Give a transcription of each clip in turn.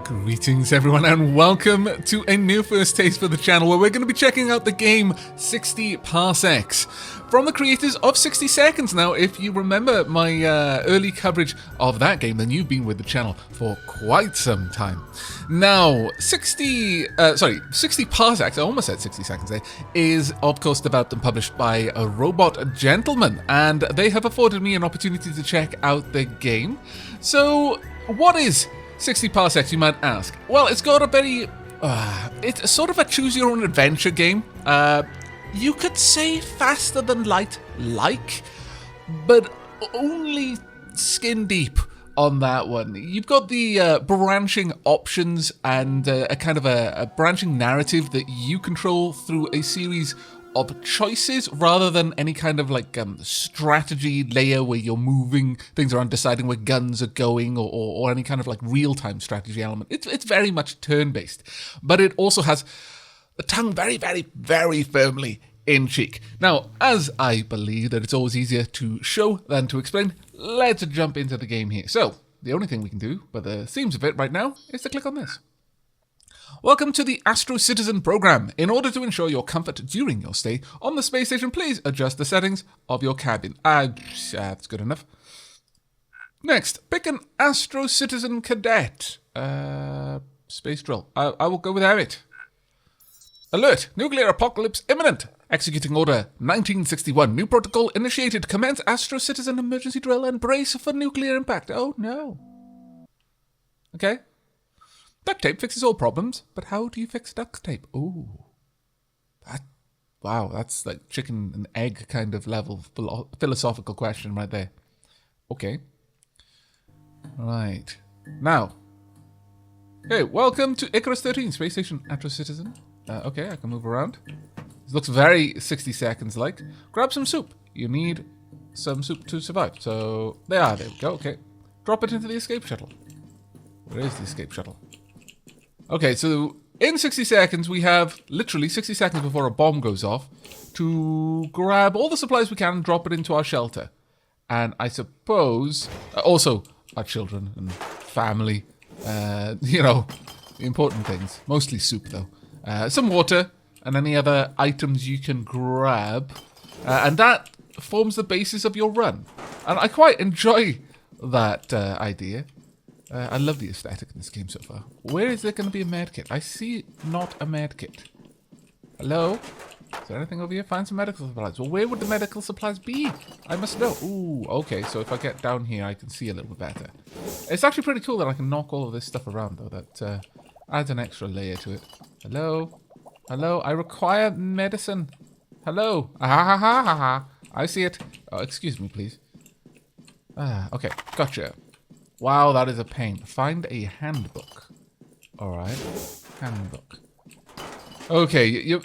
Greetings everyone and welcome to a new first taste for the channel where we're going to be checking out the game 60 Parsecs from the creators of 60 Seconds. Now if you remember my early coverage of that game, then you've been with the channel for quite some time. Now 60 Parsecs, I almost said 60 Seconds there, is of course developed and published by a Robot Gentleman, and they have afforded me an opportunity to check out the game. So what is 60 Parsecs, you might ask? Well, it's got a very... it's sort of a choose-your-own-adventure game. You could say faster than light, but only skin deep on that one. You've got the branching options and a kind of a branching narrative that you control through a series of choices rather than any kind of like strategy layer where you're moving things around, deciding where guns are going, or any kind of like real-time strategy element. It's very much turn-based, but it also has the tongue very, very, very firmly in cheek. Now, as I believe that it's always easier to show than to explain, let's jump into the game here. So, the only thing we can do, by the seams of it right now, is to click on this. Welcome to the Astro Citizen program. In order to ensure your comfort during your stay on the space station, please adjust the settings of your cabin. That's good enough. Next, pick an Astro Citizen cadet. Space drill. I will go without it. Alert! Nuclear apocalypse imminent! Executing order 1961. New protocol initiated. Commence Astro Citizen emergency drill and brace for nuclear impact. Oh no. Okay. Duct tape fixes all problems, but how do you fix duct tape? Ooh. Wow, that's like chicken and egg kind of level philosophical question right there. Okay. Right. Now. Hey, welcome to Icarus 13, Space Station Astro Citizen. Okay, I can move around. This looks very 60 Seconds like. Grab some soup. You need some soup to survive. So, there we go, okay. Drop it into the escape shuttle. Where is the escape shuttle? Okay, so in 60 seconds, we have literally 60 seconds before a bomb goes off to grab all the supplies we can and drop it into our shelter. And I suppose, also our children and family, you know, the important things. Mostly soup, though. Some water and any other items you can grab. And that forms the basis of your run. And I quite enjoy that idea. I love the aesthetic in this game so far. Where is there going to be a medkit? I see not a medkit. Hello? Is there anything over here? Find some medical supplies. Well, where would the medical supplies be? I must know. Ooh, okay. So if I get down here, I can see a little bit better. It's actually pretty cool that I can knock all of this stuff around, though. That adds an extra layer to it. Hello? Hello? I require medicine. Hello? Ah, ha, ha, ha, ha. I see it. Oh, excuse me, please. Okay. Gotcha. Wow, that is a pain. Find a handbook. Alright. Handbook. Okay,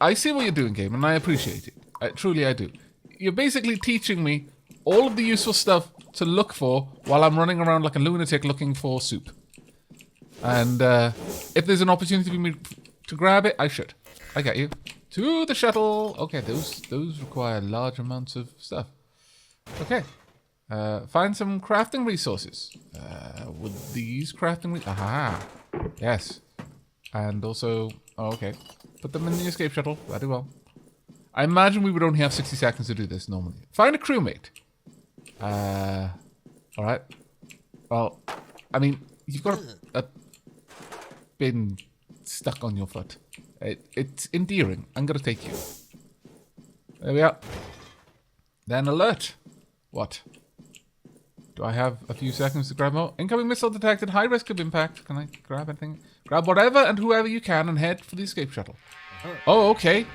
I see what you're doing, game, and I appreciate it. Truly, I do. You're basically teaching me all of the useful stuff to look for while I'm running around like a lunatic looking for soup. And if there's an opportunity for me to grab it, I should. I get you. To the shuttle. Okay, those require large amounts of stuff. Okay. Find some crafting resources. Would these crafting... Aha! Yes. And also... Oh, okay. Put them in the escape shuttle. Very well. I imagine we would only have 60 seconds to do this normally. Find a crewmate. Alright. Well, I mean, you've got a bin stuck on your foot. It's endearing. I'm gonna take you. There we are. Then alert. What? Do I have a few seconds to grab more? Incoming missile detected. High risk of impact. Can I grab anything? Grab whatever and whoever you can and head for the escape shuttle. Oh, okay.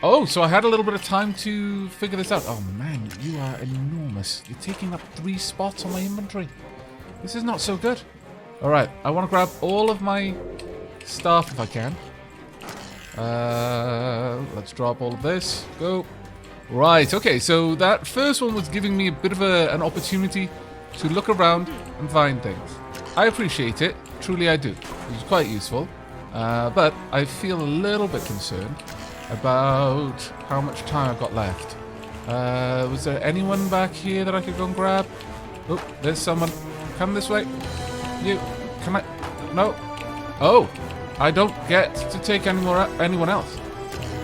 Oh, so I had a little bit of time to figure this out. Oh, man, you are enormous. You're taking up 3 spots on my inventory. This is not so good. All right, I want to grab all of my stuff if I can. Let's drop all of this. Go. Right, okay, so that first one was giving me a bit of an opportunity to look around and find things. I appreciate it, truly I do. It was quite useful, but I feel a little bit concerned about how much time I've got left. Was there anyone back here that I could go and grab? Oh, there's someone. Come this way. You, can I? No. Oh, I don't get to take anyone else.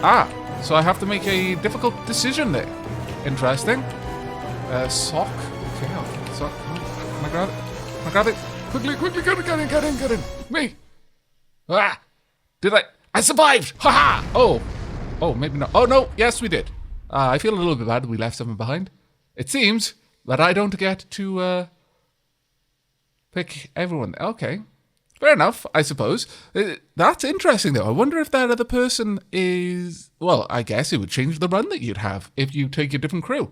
Ah, so I have to make a difficult decision there. Interesting. Sock. Okay, I'll get the sock. Can I grab it? Can I grab it? Quickly, get in. Me. Ah, did I survived! Haha! Oh, maybe not. Oh, no, yes, we did. I feel a little bit bad that we left someone behind. It seems that I don't get to pick everyone. Okay. Fair enough, I suppose. That's interesting, though. I wonder if that other person is... Well, I guess it would change the run that you'd have if you take a different crew.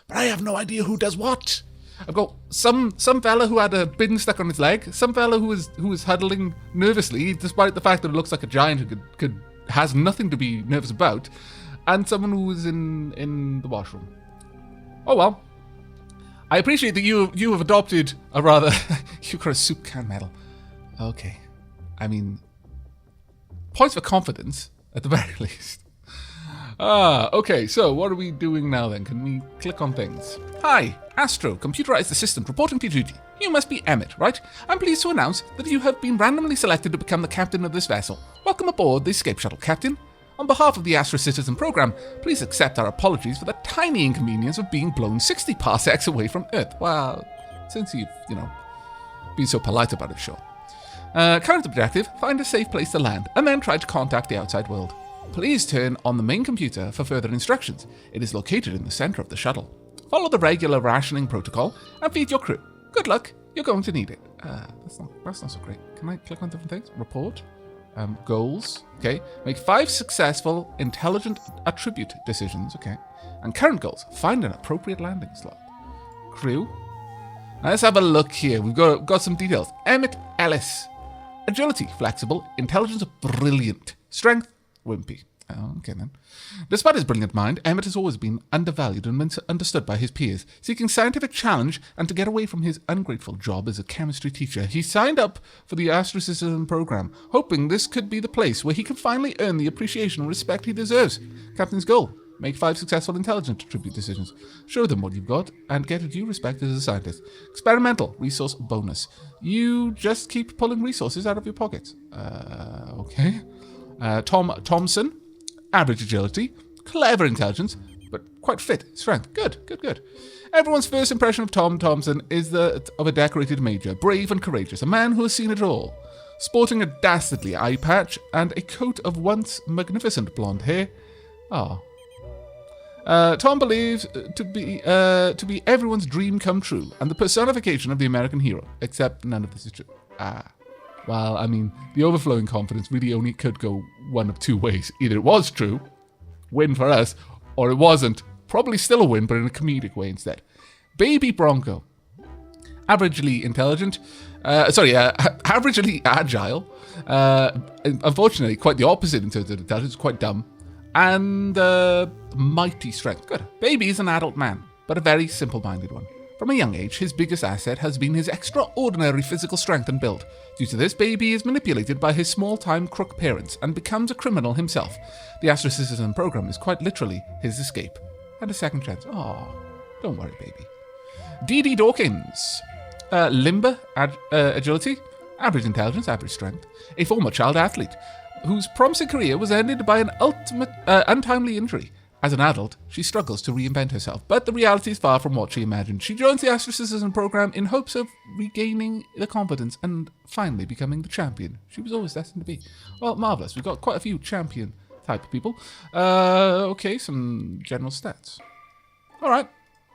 But I have no idea who does what. I've got some fella who had a bin stuck on his leg, some fella who was huddling nervously, despite the fact that it looks like a giant who has nothing to be nervous about, and someone who was in the washroom. Oh well. I appreciate that you have adopted a rather... You've got a soup can medal. Okay. I mean, points for confidence, at the very least. Okay, so what are we doing now then? Can we click on things? Hi, Astro, computerized assistant reporting for duty. You must be Emmett, right? I'm pleased to announce that you have been randomly selected to become the captain of this vessel. Welcome aboard the escape shuttle, Captain. On behalf of the Astro Citizen program, please accept our apologies for the tiny inconvenience of being blown 60 parsecs away from Earth. Well, since you've, been so polite about it, sure. Current objective, find a safe place to land, and then try to contact the outside world. Please turn on the main computer for further instructions. It is located in the center of the shuttle. Follow the regular rationing protocol and feed your crew. Good luck, you're going to need it. That's not so great. Can I click on different things? Report. Goals. Okay. Make 5 successful intelligent attribute decisions. Okay. And current goals. Find an appropriate landing slot. Crew. Now let's have a look here. We've got some details. Emmett Ellis. Agility, flexible. Intelligence, brilliant. Strength, wimpy. Oh, okay then. Despite his brilliant mind, Emmett has always been undervalued and misunderstood by his peers. Seeking scientific challenge and to get away from his ungrateful job as a chemistry teacher, he signed up for the Astro-Citizen program, hoping this could be the place where he could finally earn the appreciation and respect he deserves. Captain's goal: make 5 successful intelligent attribute decisions. Show them what you've got and get due respect as a scientist. Experimental resource bonus. You just keep pulling resources out of your pockets. Okay. Thompson. Average agility, clever intelligence, but quite fit. Strength. Good. Everyone's first impression of Tom Thompson is that of a decorated major, brave and courageous, a man who has seen it all. Sporting a dastardly eye patch and a coat of once magnificent blonde hair. Tom believes to be everyone's dream come true and the personification of the American hero, except none of this is true. Well, I mean, the overflowing confidence really only could go one of 2 ways. Either it was true, win for us, or it wasn't, probably still a win, but in a comedic way instead. Baby Bronco. Averagely intelligent. Averagely agile. Unfortunately, quite the opposite in terms of intelligence, quite dumb. And mighty strength. Good. Baby is an adult man, but a very simple-minded one. From a young age, his biggest asset has been his extraordinary physical strength and build. Due to this, Baby is manipulated by his small-time crook parents and becomes a criminal himself. The Astro-Citizen program is quite literally his escape. And a second chance. Don't worry, Baby. D.D. Dawkins. Limber, agility, average intelligence, average strength. A former child athlete, whose promising career was ended by an untimely injury. As an adult, she struggles to reinvent herself, but the reality is far from what she imagined. She joins the Astro-Citizen program in hopes of regaining the confidence and finally becoming the champion she was always destined to be. Well, marvellous. We've got quite a few champion type of people. Okay, some general stats. All right,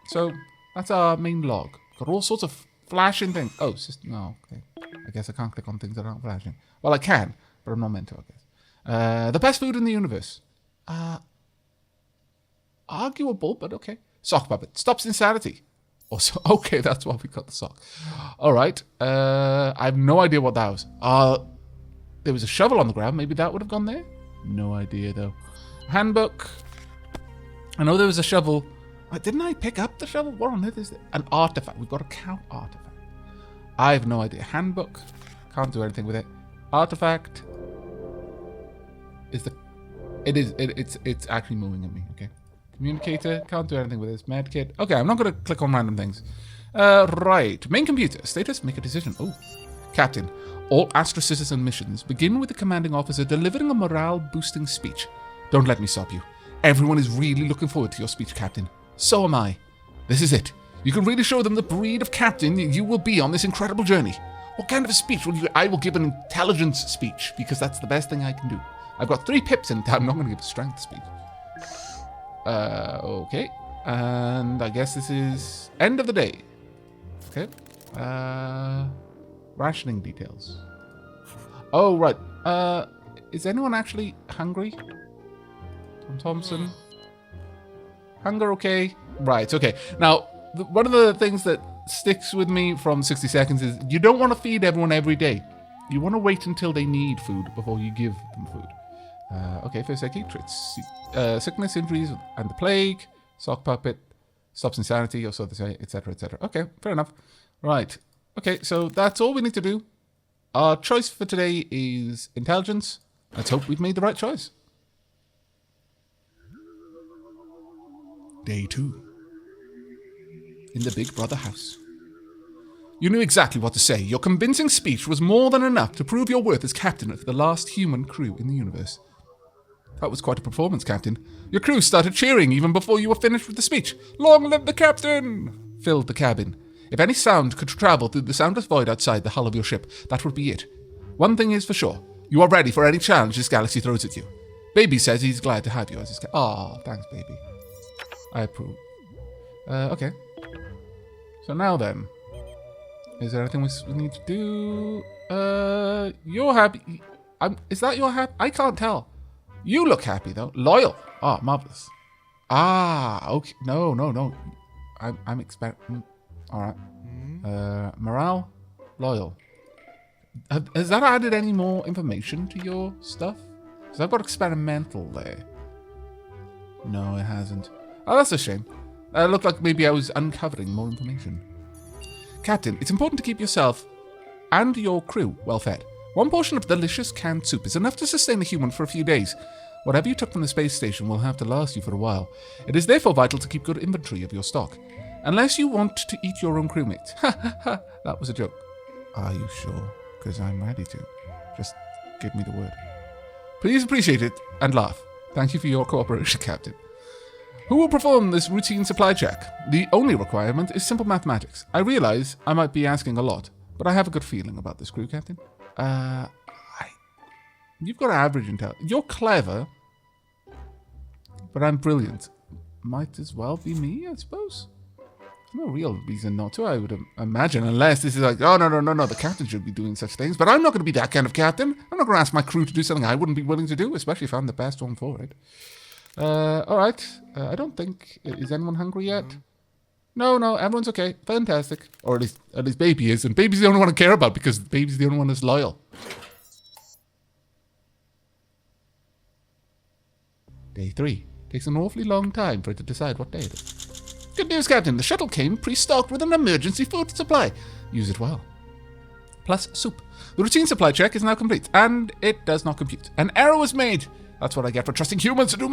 so that's our main log. Got all sorts of flashing things. Oh, system. No, okay. I guess I can't click on things that aren't flashing. Well, I can, but I'm not meant to, I guess. The best food in the universe. Arguable, but okay. Sock puppet. Stops insanity. Also, okay, that's why we got the sock. All right. I have no idea what that was. There was a shovel on the ground. Maybe that would have gone there? No idea, though. Handbook. I know there was a shovel. Didn't I pick up the shovel? What on earth is it? An artifact. We've got a cow artifact. I have no idea. Handbook. Can't do anything with it. Artifact. It's actually moving at me. Okay. Communicator, can't do anything with this. Medkit. Okay, I'm not going to click on random things. Right. Main computer. Status, make a decision. Oh. Captain. All Astra Citizen missions begin with the commanding officer delivering a morale-boosting speech. Don't let me stop you. Everyone is really looking forward to your speech, Captain. So am I. This is it. You can really show them the breed of captain you will be on this incredible journey. What kind of a speech will you... I will give an intelligence speech, because that's the best thing I can do. I've got 3 pips in I'm not going to give a strength speech. Okay. And I guess this is end of the day. Okay. Rationing details. Oh, right. Is anyone actually hungry? Tom Thompson. Hunger, okay. Right, okay. Now, one of the things that sticks with me from 60 seconds is you don't want to feed everyone every day. You want to wait until they need food before you give them food. Okay, first aid kit, traits. Sickness, injuries, and the plague. Sock puppet. Stops insanity, or so they say, etc., etc. Okay, fair enough. Right. Okay, so that's all we need to do. Our choice for today is intelligence. Let's hope we've made the right choice. Day 2. In the Big Brother house. You knew exactly what to say. Your convincing speech was more than enough to prove your worth as captain of the last human crew in the universe. That was quite a performance, Captain. Your crew started cheering even before you were finished with the speech. Long live the captain! Filled the cabin. If any sound could travel through the soundless void outside the hull of your ship, that would be it. One thing is for sure. You are ready for any challenge this galaxy throws at you. Baby says he's glad to have you as his captain. Aw, thanks, baby. I approve. Okay. So now then. Is there anything we need to do? You're happy. Is that your happy? I can't tell. You look happy, though. Loyal. Ah, marvelous. Ah, okay. No. I'm expecting... Alright. Morale. Loyal. Has that added any more information to your stuff? Because I've got experimental there. No, it hasn't. Oh, that's a shame. It looked like maybe I was uncovering more information. Captain, it's important to keep yourself and your crew well fed. 1 portion of delicious canned soup is enough to sustain a human for a few days. Whatever you took from the space station will have to last you for a while. It is therefore vital to keep good inventory of your stock. Unless you want to eat your own crewmates. Ha ha ha, that was a joke. Are you sure? Because I'm ready to. Just give me the word. Please appreciate it and laugh. Thank you for your cooperation, Captain. Who will perform this routine supply check? The only requirement is simple mathematics. I realize I might be asking a lot, but I have a good feeling about this crew, Captain. You've got average intelligence. You're clever, but I'm brilliant. Might as well be me, I suppose. No real reason not to, I would imagine, unless this is like, oh, no, the captain should be doing such things, but I'm not going to be that kind of captain. I'm not going to ask my crew to do something I wouldn't be willing to do, especially if I'm the best one for it. Alright. I don't think... Is anyone hungry yet? No, everyone's okay. Fantastic. Or at least Baby is, and Baby's the only one I care about, because Baby's the only one that's loyal. Day 3. Takes an awfully long time for it to decide what day it is. Good news, Captain. The shuttle came pre-stocked with an emergency food supply. Use it well. Plus soup. The routine supply check is now complete, and it does not compute. An error was made. That's what I get for trusting humans to do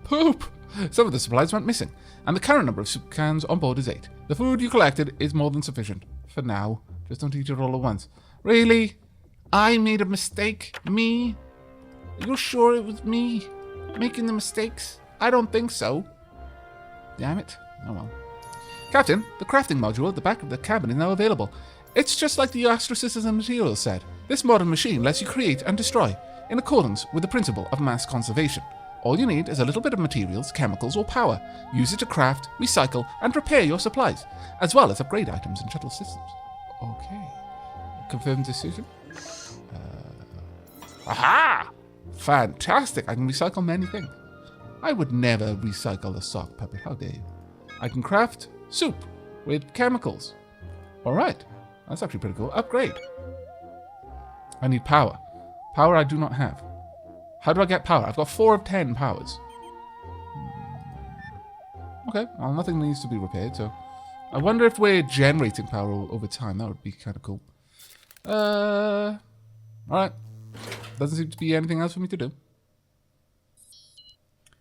poop. Some of the supplies went missing, and the current number of soup cans on board is 8. The food you collected is more than sufficient. For now. Just don't eat it all at once. Really? I made a mistake? Me? Are you sure it was me making the mistakes? I don't think so. Damn it. Oh well. Captain, the crafting module at the back of the cabin is now available. It's just like the astrocysts and materials said. This modern machine lets you create and destroy, in accordance with the principle of mass conservation. All you need is a little bit of materials, chemicals, or power. Use it to craft, recycle, and repair your supplies, as well as upgrade items and shuttle systems. Okay. Confirmed decision? Aha! Fantastic! I can recycle many things. I would never recycle a sock puppet. How dare you? I can craft soup with chemicals. Alright. That's actually pretty cool. Upgrade. I need power. Power I do not have. How do I get power? I've got 4 of 10 powers. Okay, well, nothing needs to be repaired, so... I wonder if we're generating power over time. That would be kind of cool. Alright. Doesn't seem to be anything else for me to do.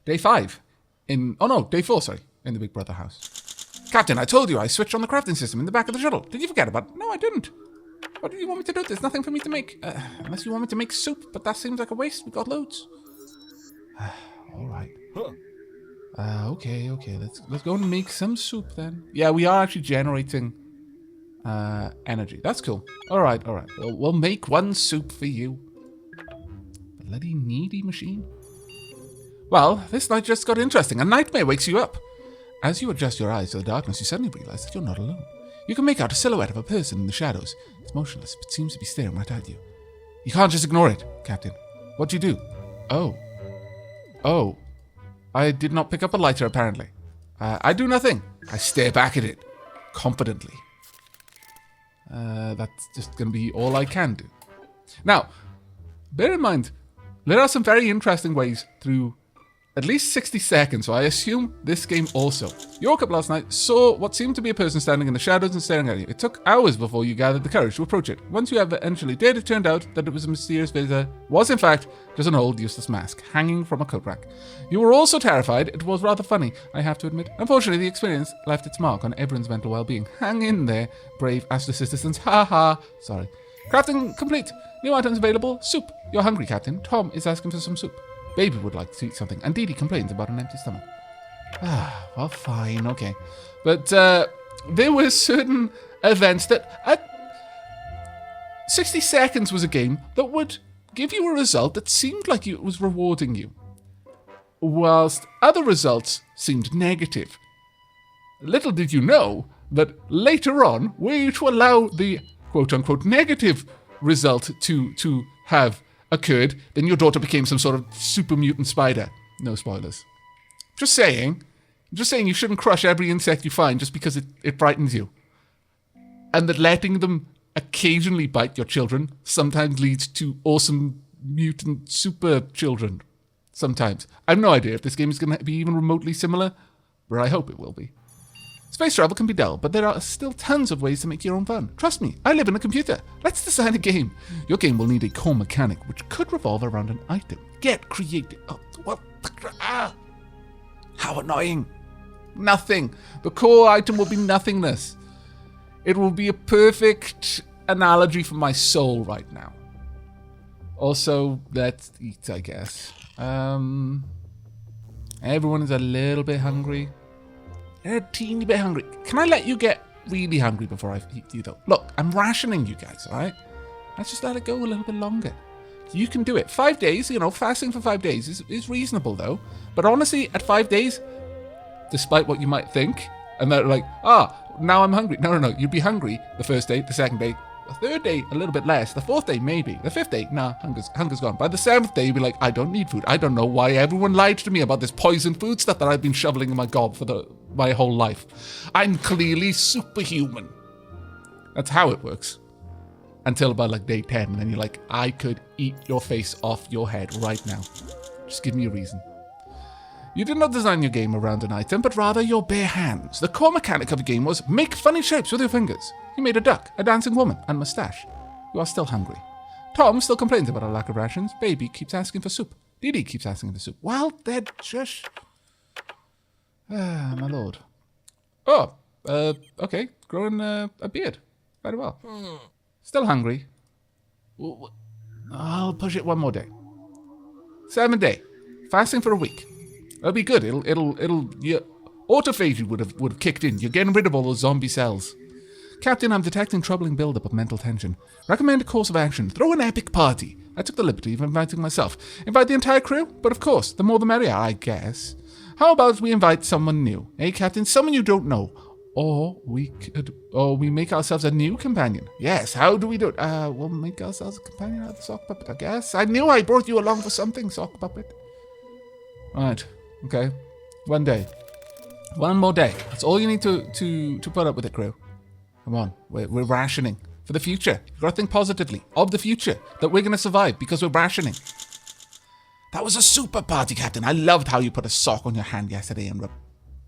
Day 5. Day 4, sorry. In the Big Brother house. Captain, I told you I switched on the crafting system in the back of the shuttle. Did you forget about it? No, I didn't. What do you want me to do? There's nothing for me to make. Unless you want me to make soup, but that seems like a waste. We've got loads. All right. Okay. Let's go and make some soup then. Yeah, we are actually generating energy. That's cool. All right. We'll make one soup for you. Bloody needy machine. Well, this night just got interesting. A nightmare wakes you up. As you adjust your eyes to the darkness, you suddenly realize that you're not alone. You can make out a silhouette of a person in the shadows. It's motionless, but seems to be staring right at you. You can't just ignore it, Captain. What do you do? Oh. I did not pick up a lighter, apparently. I do nothing. I stare back at it, confidently. That's just going to be all I can do. Now, bear in mind, there are some very interesting ways through at least 60 seconds, so I assume this game also. You woke up last night, saw what seemed to be a person standing in the shadows and staring at you. It took hours before you gathered the courage to approach it. Once you eventually did, it turned out that it was a mysterious visitor, was in fact just an old useless mask hanging from a coat rack. You were also terrified. It was rather funny, I have to admit. Unfortunately, the experience left its mark on everyone's mental well-being. Hang in there, brave Astro citizens. Sorry. Crafting complete. New items available. Soup. You're hungry, Captain. Tom is asking for some soup. Baby would like to eat something, and Dee Dee complains about an empty stomach. Well, fine, okay. But there were certain events that at 60 seconds was a game that would give you a result that seemed like it was rewarding you, whilst other results seemed negative. Little did you know that later on, were you to allow the quote-unquote negative result to have occurred, then your daughter became some sort of super mutant spider. No spoilers. Just saying you shouldn't crush every insect you find just because it frightens you. And that letting them occasionally bite your children sometimes leads to awesome mutant super children. Sometimes. I have no idea if this game is going to be even remotely similar, but I hope it will be. Space travel can be dull, but there are still tons of ways to make your own fun. Trust me, I live in a computer. Let's design a game. Your game will need a core mechanic, which could revolve around an item. Get creative. Oh, what? How annoying. Nothing. The core item will be nothingness. It will be a perfect analogy for my soul right now. Also, let's eat, I guess. Everyone is a little bit hungry. They're a teeny bit hungry. Can I let you get really hungry before I eat you, though? Look, I'm rationing you guys, all right? Let's just let it go a little bit longer. You can do it. 5 days, fasting for 5 days is reasonable, though. But honestly, at 5 days, despite what you might think, and they're like, now I'm hungry. No, you'd be hungry the first day, the second day, the third day, a little bit less. The fourth day, maybe. The fifth day, nah, hunger's gone. By the seventh day, you'd be like, I don't need food. I don't know why everyone lied to me about this poisoned food stuff that I've been shoveling in my gob for my whole life. I'm clearly superhuman. That's how it works. Until about day 10, and then you're like, I could eat your face off your head right now. Just give me a reason. You did not design your game around an item, but rather your bare hands. The core mechanic of the game was make funny shapes with your fingers. You made a duck, a dancing woman, and mustache. You are still hungry. Tom still complains about a lack of rations. Baby keeps asking for soup. Dee Dee keeps asking for soup. Well, they're just... my lord. Okay. Growing a beard. Very well. Still hungry. I'll push it one more day. 7th day. Fasting for a week. That'll be good. Your autophagy would have kicked in. You're getting rid of all those zombie cells. Captain, I'm detecting troubling buildup of mental tension. Recommend a course of action. Throw an epic party. I took the liberty of inviting myself. Invite the entire crew? But of course, the more the merrier, I guess. How about we invite someone new? Hey, Captain, someone you don't know. Or we make ourselves a new companion. Yes, how do we do it? We'll make ourselves a companion out of the sock puppet, I guess. I knew I brought you along for something, sock puppet. Right, okay. 1 day. 1 more day. That's all you need to put up with it, crew. Come on, we're rationing. For the future. You've got to think positively. Of the future. That we're going to survive because we're rationing. That was a super party, Captain. I loved how you put a sock on your hand yesterday and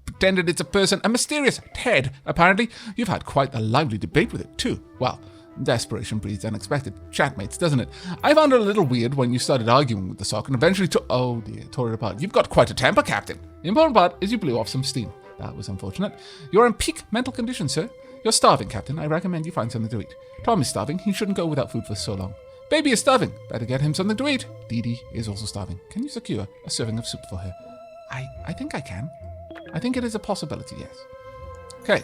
pretended it's a person. A mysterious Ted, apparently. You've had quite a lively debate with it, too. Well, desperation breeds unexpected chatmates, doesn't it? I found it a little weird when you started arguing with the sock and eventually tore it apart. You've got quite a temper, Captain. The important part is you blew off some steam. That was unfortunate. You're in peak mental condition, sir. You're starving, Captain. I recommend you find something to eat. Tom is starving. He shouldn't go without food for so long. Baby is starving. Better get him something to eat. Dee Dee is also starving. Can you secure a serving of soup for her? I think I can. I think it is a possibility, yes. Okay.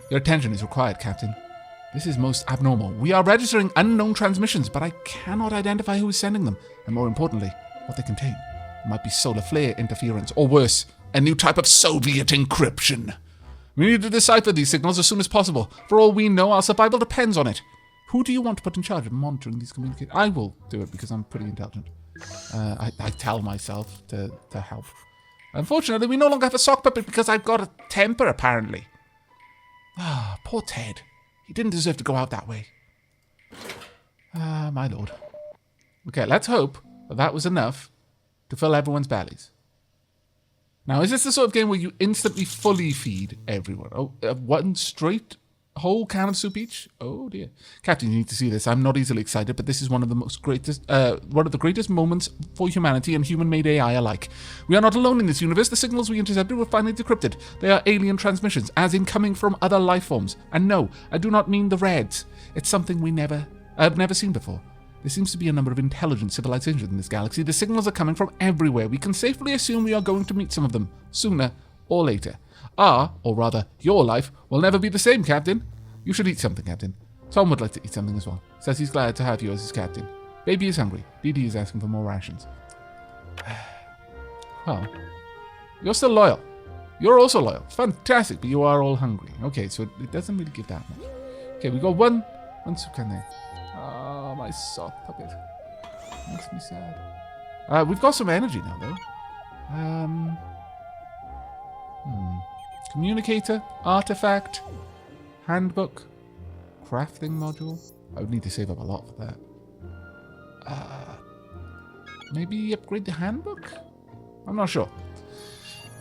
Your attention is required, Captain. This is most abnormal. We are registering unknown transmissions, but I cannot identify who is sending them, and more importantly, what they contain. It might be solar flare interference, or worse, a new type of Soviet encryption. We need to decipher these signals as soon as possible. For all we know, our survival depends on it. Who do you want to put in charge of monitoring these communications? I will do it because I'm pretty intelligent. I tell myself to help. Unfortunately, we no longer have a sock puppet because I've got a temper, apparently. Ah, poor Ted. He didn't deserve to go out that way. Ah, my lord. Okay, let's hope that was enough to fill everyone's bellies. Now, is this the sort of game where you instantly fully feed everyone? Oh, one straight whole can of soup each? Oh dear. Captain, you need to see this. I'm not easily excited, but this is one of the greatest moments for humanity and human-made AI alike. We are not alone in this universe. The signals we intercepted were finally decrypted. They are alien transmissions, as in coming from other life forms. And no, I do not mean the Reds. It's something I've never seen before. There seems to be a number of intelligent civilizations in this galaxy. The signals are coming from everywhere. We can safely assume we are going to meet some of them, sooner or later. Our, or rather, your life, will never be the same, Captain. You should eat something, Captain. Tom would like to eat something as well. Says he's glad to have you as his captain. Baby is hungry. Dee Dee is asking for more rations. Well, you're still loyal. You're also loyal. Fantastic, but you are all hungry. Okay, so it doesn't really give that much. Okay, we got one soup can there. Oh, my sock puppet. Makes me sad. We've got some energy now, though. Communicator, artifact, handbook, crafting module. I would need to save up a lot for that. Maybe upgrade the handbook? I'm not sure.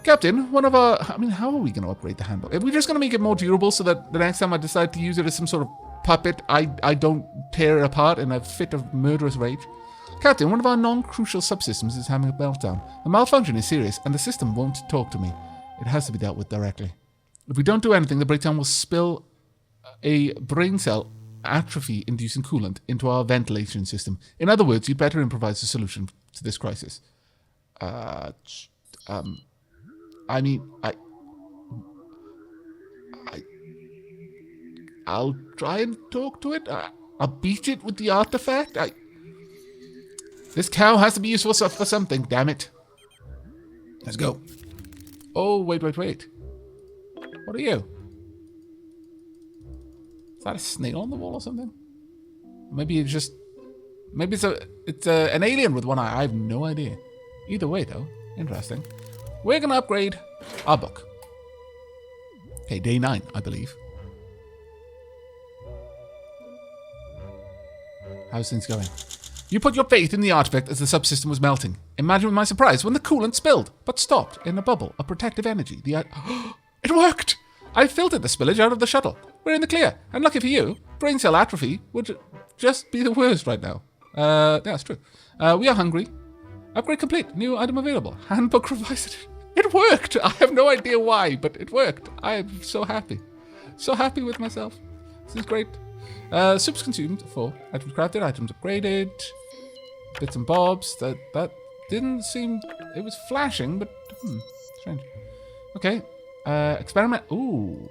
Captain, how are we going to upgrade the handbook? Are we just going to make it more durable so that the next time I decide to use it as some sort of puppet, I don't tear it apart in a fit of murderous rage? Captain, one of our non-crucial subsystems is having a meltdown. The malfunction is serious, and the system won't talk to me. It has to be dealt with directly. If we don't do anything, the breakdown will spill a brain cell atrophy-inducing coolant into our ventilation system. In other words, you'd better improvise a solution to this crisis. I'll try and talk to it. I'll beat it with the artifact. This cow has to be useful for something, damn it. Let's go. Oh, wait. What are you? Is that a snail on the wall or something? Maybe it's an alien with one eye. I have no idea. Either way, though, interesting. We're going to upgrade our book. Okay, day 9, I believe. How's things going? You put your faith in the artifact as the subsystem was melting. Imagine my surprise when the coolant spilled, but stopped in a bubble of protective energy. It worked! I filtered the spillage out of the shuttle. We're in the clear, and lucky for you, brain cell atrophy would just be the worst right now. Yeah, that's true. We are hungry. Upgrade complete. New item available. Handbook revised. It worked! I have no idea why, but it worked. I am so happy. So happy with myself. This is great. Soups consumed. 4. Items crafted. Items upgraded. Bits and bobs. That didn't seem... It was flashing, but... strange. Okay. Experiment. Ooh.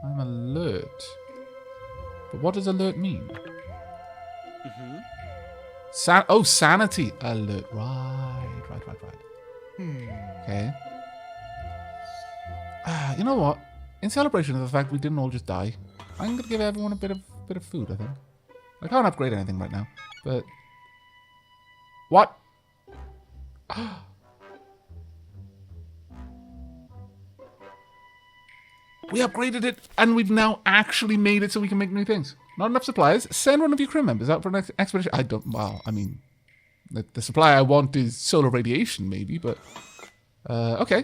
I'm alert. But what does alert mean? Sanity alert. Right. Okay. You know what? In celebration of the fact we didn't all just die, I'm gonna give everyone a bit of food, I think. I can't upgrade anything right now, but... What? We upgraded it, and we've now actually made it so we can make new things. Not enough supplies. Send one of your crew members out for an expedition. The supply I want is solar radiation, maybe, but... okay.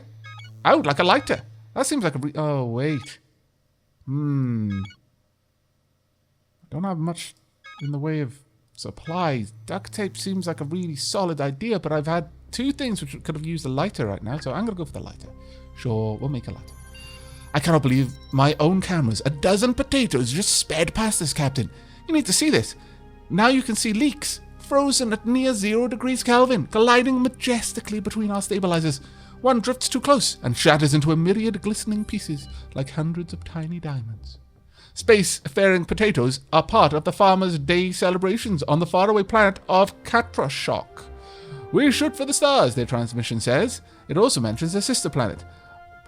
I would like a lighter. That seems like a... Oh, wait. I don't have much in the way of supplies. Duct tape seems like a really solid idea, but I've had 2 things which could have used a lighter right now, so I'm going to go for the lighter. Sure, we'll make a lighter. I cannot believe my own cameras. A dozen potatoes just sped past us, Captain. You need to see this. Now you can see leaks, frozen at near 0 degrees Kelvin, gliding majestically between our stabilizers. One drifts too close and shatters into a myriad glistening pieces like hundreds of tiny diamonds. Space-faring potatoes are part of the Farmer's Day celebrations on the faraway planet of Catrashok. We shoot for the stars, their transmission says. It also mentions a sister planet,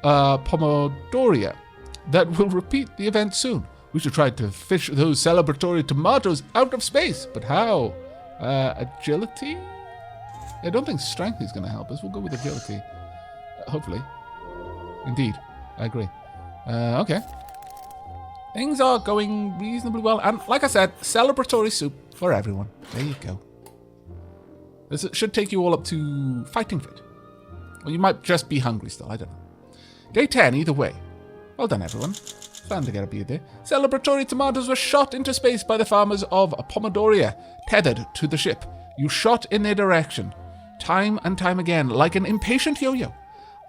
Pomodoria, that will repeat the event soon. We should try to fish those celebratory tomatoes out of space, but how? Agility? I don't think strength is going to help us. We'll go with agility. Hopefully. Indeed. I agree. Okay. Things are going reasonably well. And like I said, celebratory soup for everyone. There you go. This should take you all up to fighting fit. Or you might just be hungry still. I don't know. Day 10 either way. Well done, everyone. Fun to get a beer there. Celebratory tomatoes were shot into space by the farmers of Pomodoria, tethered to the ship. You shot in their direction, time and time again, like an impatient yo-yo.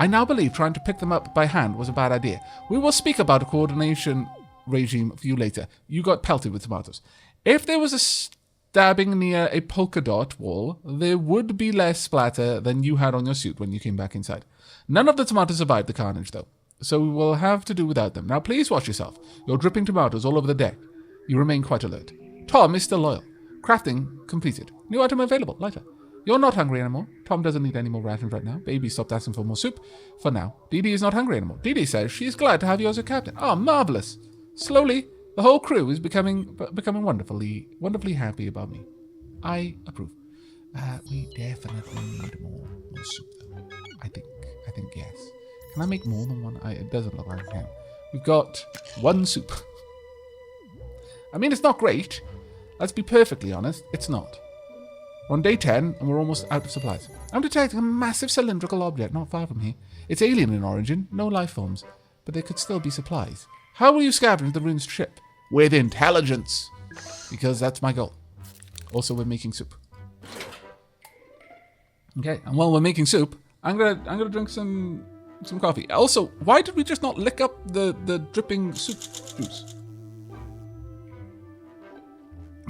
I now believe trying to pick them up by hand was a bad idea. We will speak about a coordination regime for you later. You got pelted with tomatoes. If there was a stabbing near a polka dot wall, there would be less splatter than you had on your suit when you came back inside. None of the tomatoes survived the carnage, though, so we will have to do without them. Now, please watch yourself. You're dripping tomatoes all over the deck. You remain quite alert. Tom is still loyal. Crafting completed. New item available. Lighter. You're not hungry anymore. Tom doesn't need any more rations right now. Baby stopped asking for more soup. For now, Dee Dee is not hungry anymore. Dee Dee says she is glad to have you as a captain. Oh, marvelous. Slowly, the whole crew is becoming wonderfully happy about me. I approve. We definitely need more soup, though. I think yes. Can I make more than one? It doesn't look like I can. We've got one soup. I mean, it's not great. Let's be perfectly honest. It's not. We're on day 10, and we're almost out of supplies. I'm detecting a massive cylindrical object not far from here. It's alien in origin, no life forms, but there could still be supplies. How will you scavenge the ruined ship? With intelligence. Because that's my goal. Also, we're making soup. Okay, and while we're making soup, I'm gonna drink some coffee. Also, why did we just not lick up the dripping soup juice?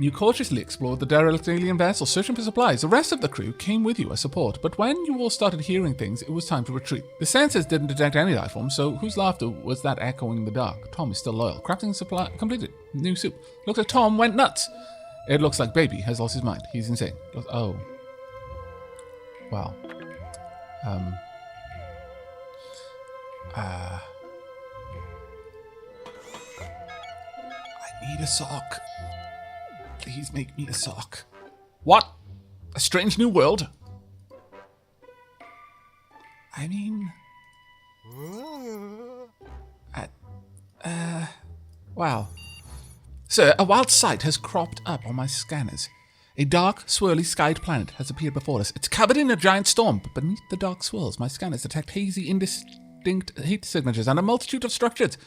You cautiously explored the derelict alien vessel, searching for supplies. The rest of the crew came with you as support, but when you all started hearing things, it was time to retreat. The sensors didn't detect any life form, so whose laughter was that echoing in the dark? Tom is still loyal. Crafting supply completed. New soup. Looks like Tom went nuts. It looks like Baby has lost his mind. He's insane. Oh. Wow. I need a sock. Please make me a sock. What? A strange new world? I mean... Wow. Sir, a wild sight has cropped up on my scanners. A dark, swirly, skied planet has appeared before us. It's covered in a giant storm, but beneath the dark swirls, my scanners detect hazy, indistinct heat signatures and a multitude of structures.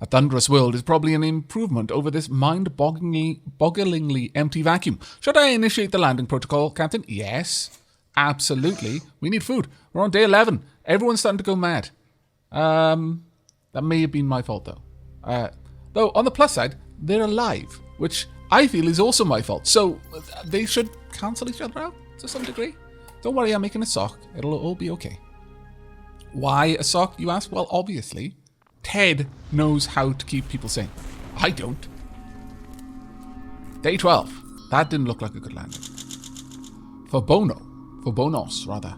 A thunderous world is probably an improvement over this mind-bogglingly empty vacuum. Should I initiate the landing protocol, Captain? Yes, absolutely. We need food. We're on day 11. Everyone's starting to go mad. That may have been my fault, though. Though, on the plus side, they're alive, which I feel is also my fault. So, they should cancel each other out to some degree. Don't worry, I'm making a sock. It'll all be okay. Why a sock, you ask? Well, obviously, Ted knows how to keep people sane. I don't. Day 12. That didn't look like a good landing. For Bonos, rather.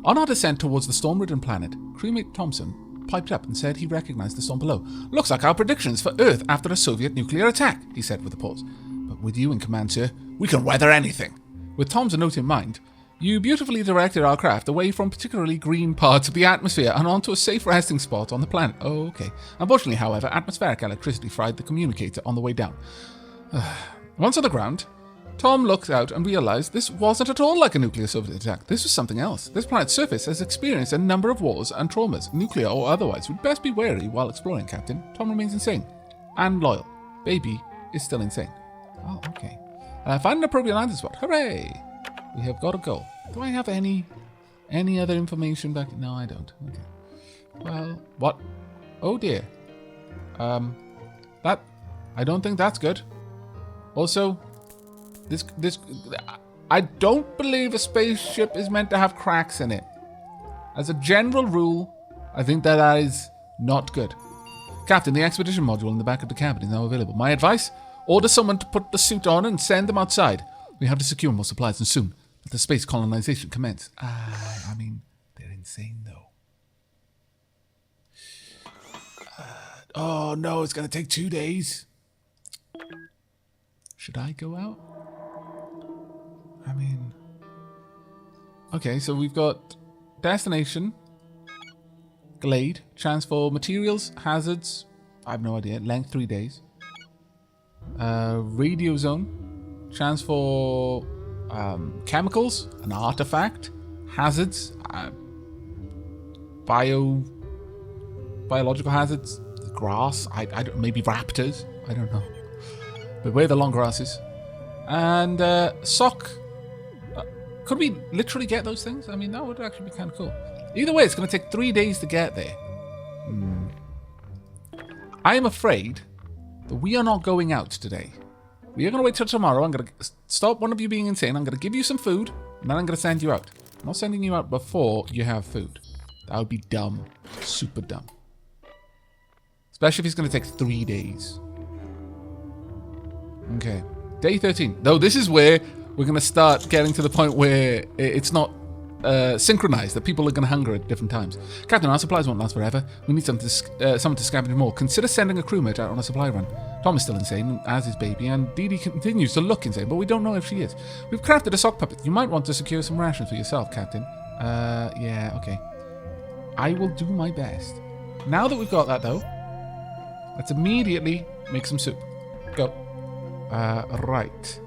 On our descent towards the storm-ridden planet, crewmate Thompson piped up and said he recognized the storm below. Looks like our predictions for Earth after a Soviet nuclear attack, he said with a pause. But with you in command, sir, we can weather anything. With Tom's note in mind, you beautifully directed our craft away from particularly green parts of the atmosphere and onto a safe resting spot on the planet. Oh, okay. Unfortunately, however, atmospheric electricity fried the communicator on the way down. Once on the ground, Tom looked out and realized this wasn't at all like a nuclear Soviet attack. This was something else. This planet's surface has experienced a number of wars and traumas, nuclear or otherwise. We'd best be wary while exploring, Captain. Tom remains insane. And loyal. Baby is still insane. Oh, okay. Find an appropriate landing spot. Hooray! We have got a goal. Do I have any other information back? No, I don't. Okay. Well, what? Oh dear. That... I don't think that's good. Also, this... I don't believe a spaceship is meant to have cracks in it. As a general rule, I think that is not good. Captain, the expedition module in the back of the cabin is now available. My advice? Order someone to put the suit on and send them outside. We have to secure more supplies and soon let the space colonization commence. I mean, they're insane though. Oh no, it's going to take 2 days. Should I go out? I mean... Okay, so we've got destination, glade, chance for materials, hazards, I have no idea, length 3 days. Radio zone, chance for chemicals, an artifact, hazards, biological hazards, grass, I don't, maybe raptors, I don't know. Beware the long grasses. And sock. Could we literally get those things? I mean, that would actually be kind of cool. Either way, it's going to take 3 days to get there. I am afraid that we are not going out today. We are going to wait till tomorrow. I'm going to stop one of you being insane. I'm going to give you some food, and then I'm going to send you out. I'm not sending you out before you have food. That would be dumb. Super dumb. Especially if it's going to take 3 days. Okay. Day 13. Though this is where we're going to start getting to the point where it's not synchronized, that people are going to hunger at different times. Captain, our supplies won't last forever. We need someone to scavenge more. Consider sending a crewmate out on a supply run. Tom is still insane, as is Baby, and Dee Dee continues to look insane, but we don't know if she is. We've crafted a sock puppet. You might want to secure some rations for yourself, Captain. Yeah, okay. I will do my best. Now that we've got that, though, let's immediately make some soup. Go. Right.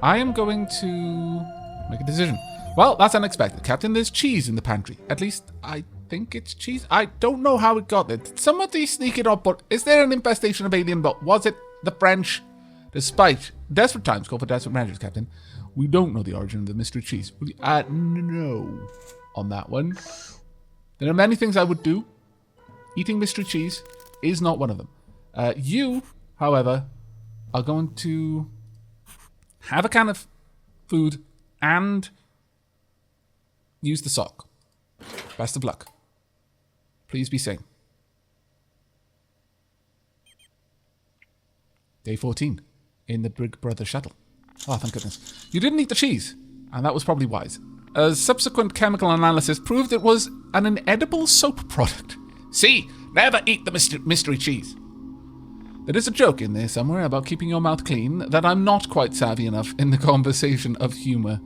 I am going to make a decision. Well, that's unexpected, Captain. There's cheese in the pantry. At least, I think it's cheese. I don't know how it got there. Did somebody sneak it up? But is there an infestation of alien? But was it the French? Despite desperate times call for desperate measures, Captain. We don't know the origin of the mystery cheese. No. On that one. There are many things I would do. Eating mystery cheese is not one of them. You, however, are going to have a can of food and use the sock. Best of luck. Please be sane. Day 14. In the Big Brother shuttle. Oh, thank goodness. You didn't eat the cheese, and that was probably wise. As subsequent chemical analysis proved it was an inedible soap product. See, never eat the mystery cheese. There is a joke in there somewhere about keeping your mouth clean that I'm not quite savvy enough in the conventions of humor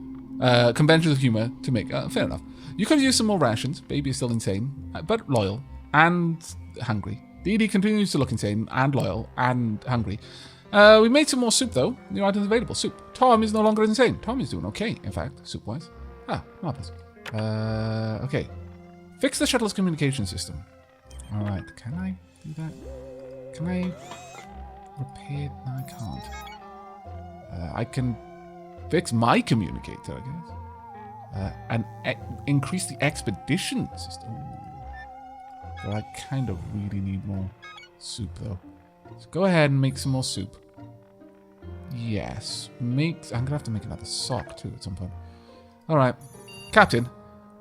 to make. Fair enough. You could use some more rations. Baby is still insane, but loyal and hungry. Dee Dee continues to look insane and loyal and hungry. We made some more soup, though. New items available. Soup. Tom is no longer insane. Tom is doing okay, in fact, soup-wise. Marvelous. Okay. Fix the shuttle's communication system. All right. Can I do that? Can I repair? No, I can't. I can fix my communicator, I guess. And increase the expedition system. But I kind of really need more soup, though. So go ahead and make some more soup. Yes. I'm going to have to make another sock, too, at some point. All right. Captain,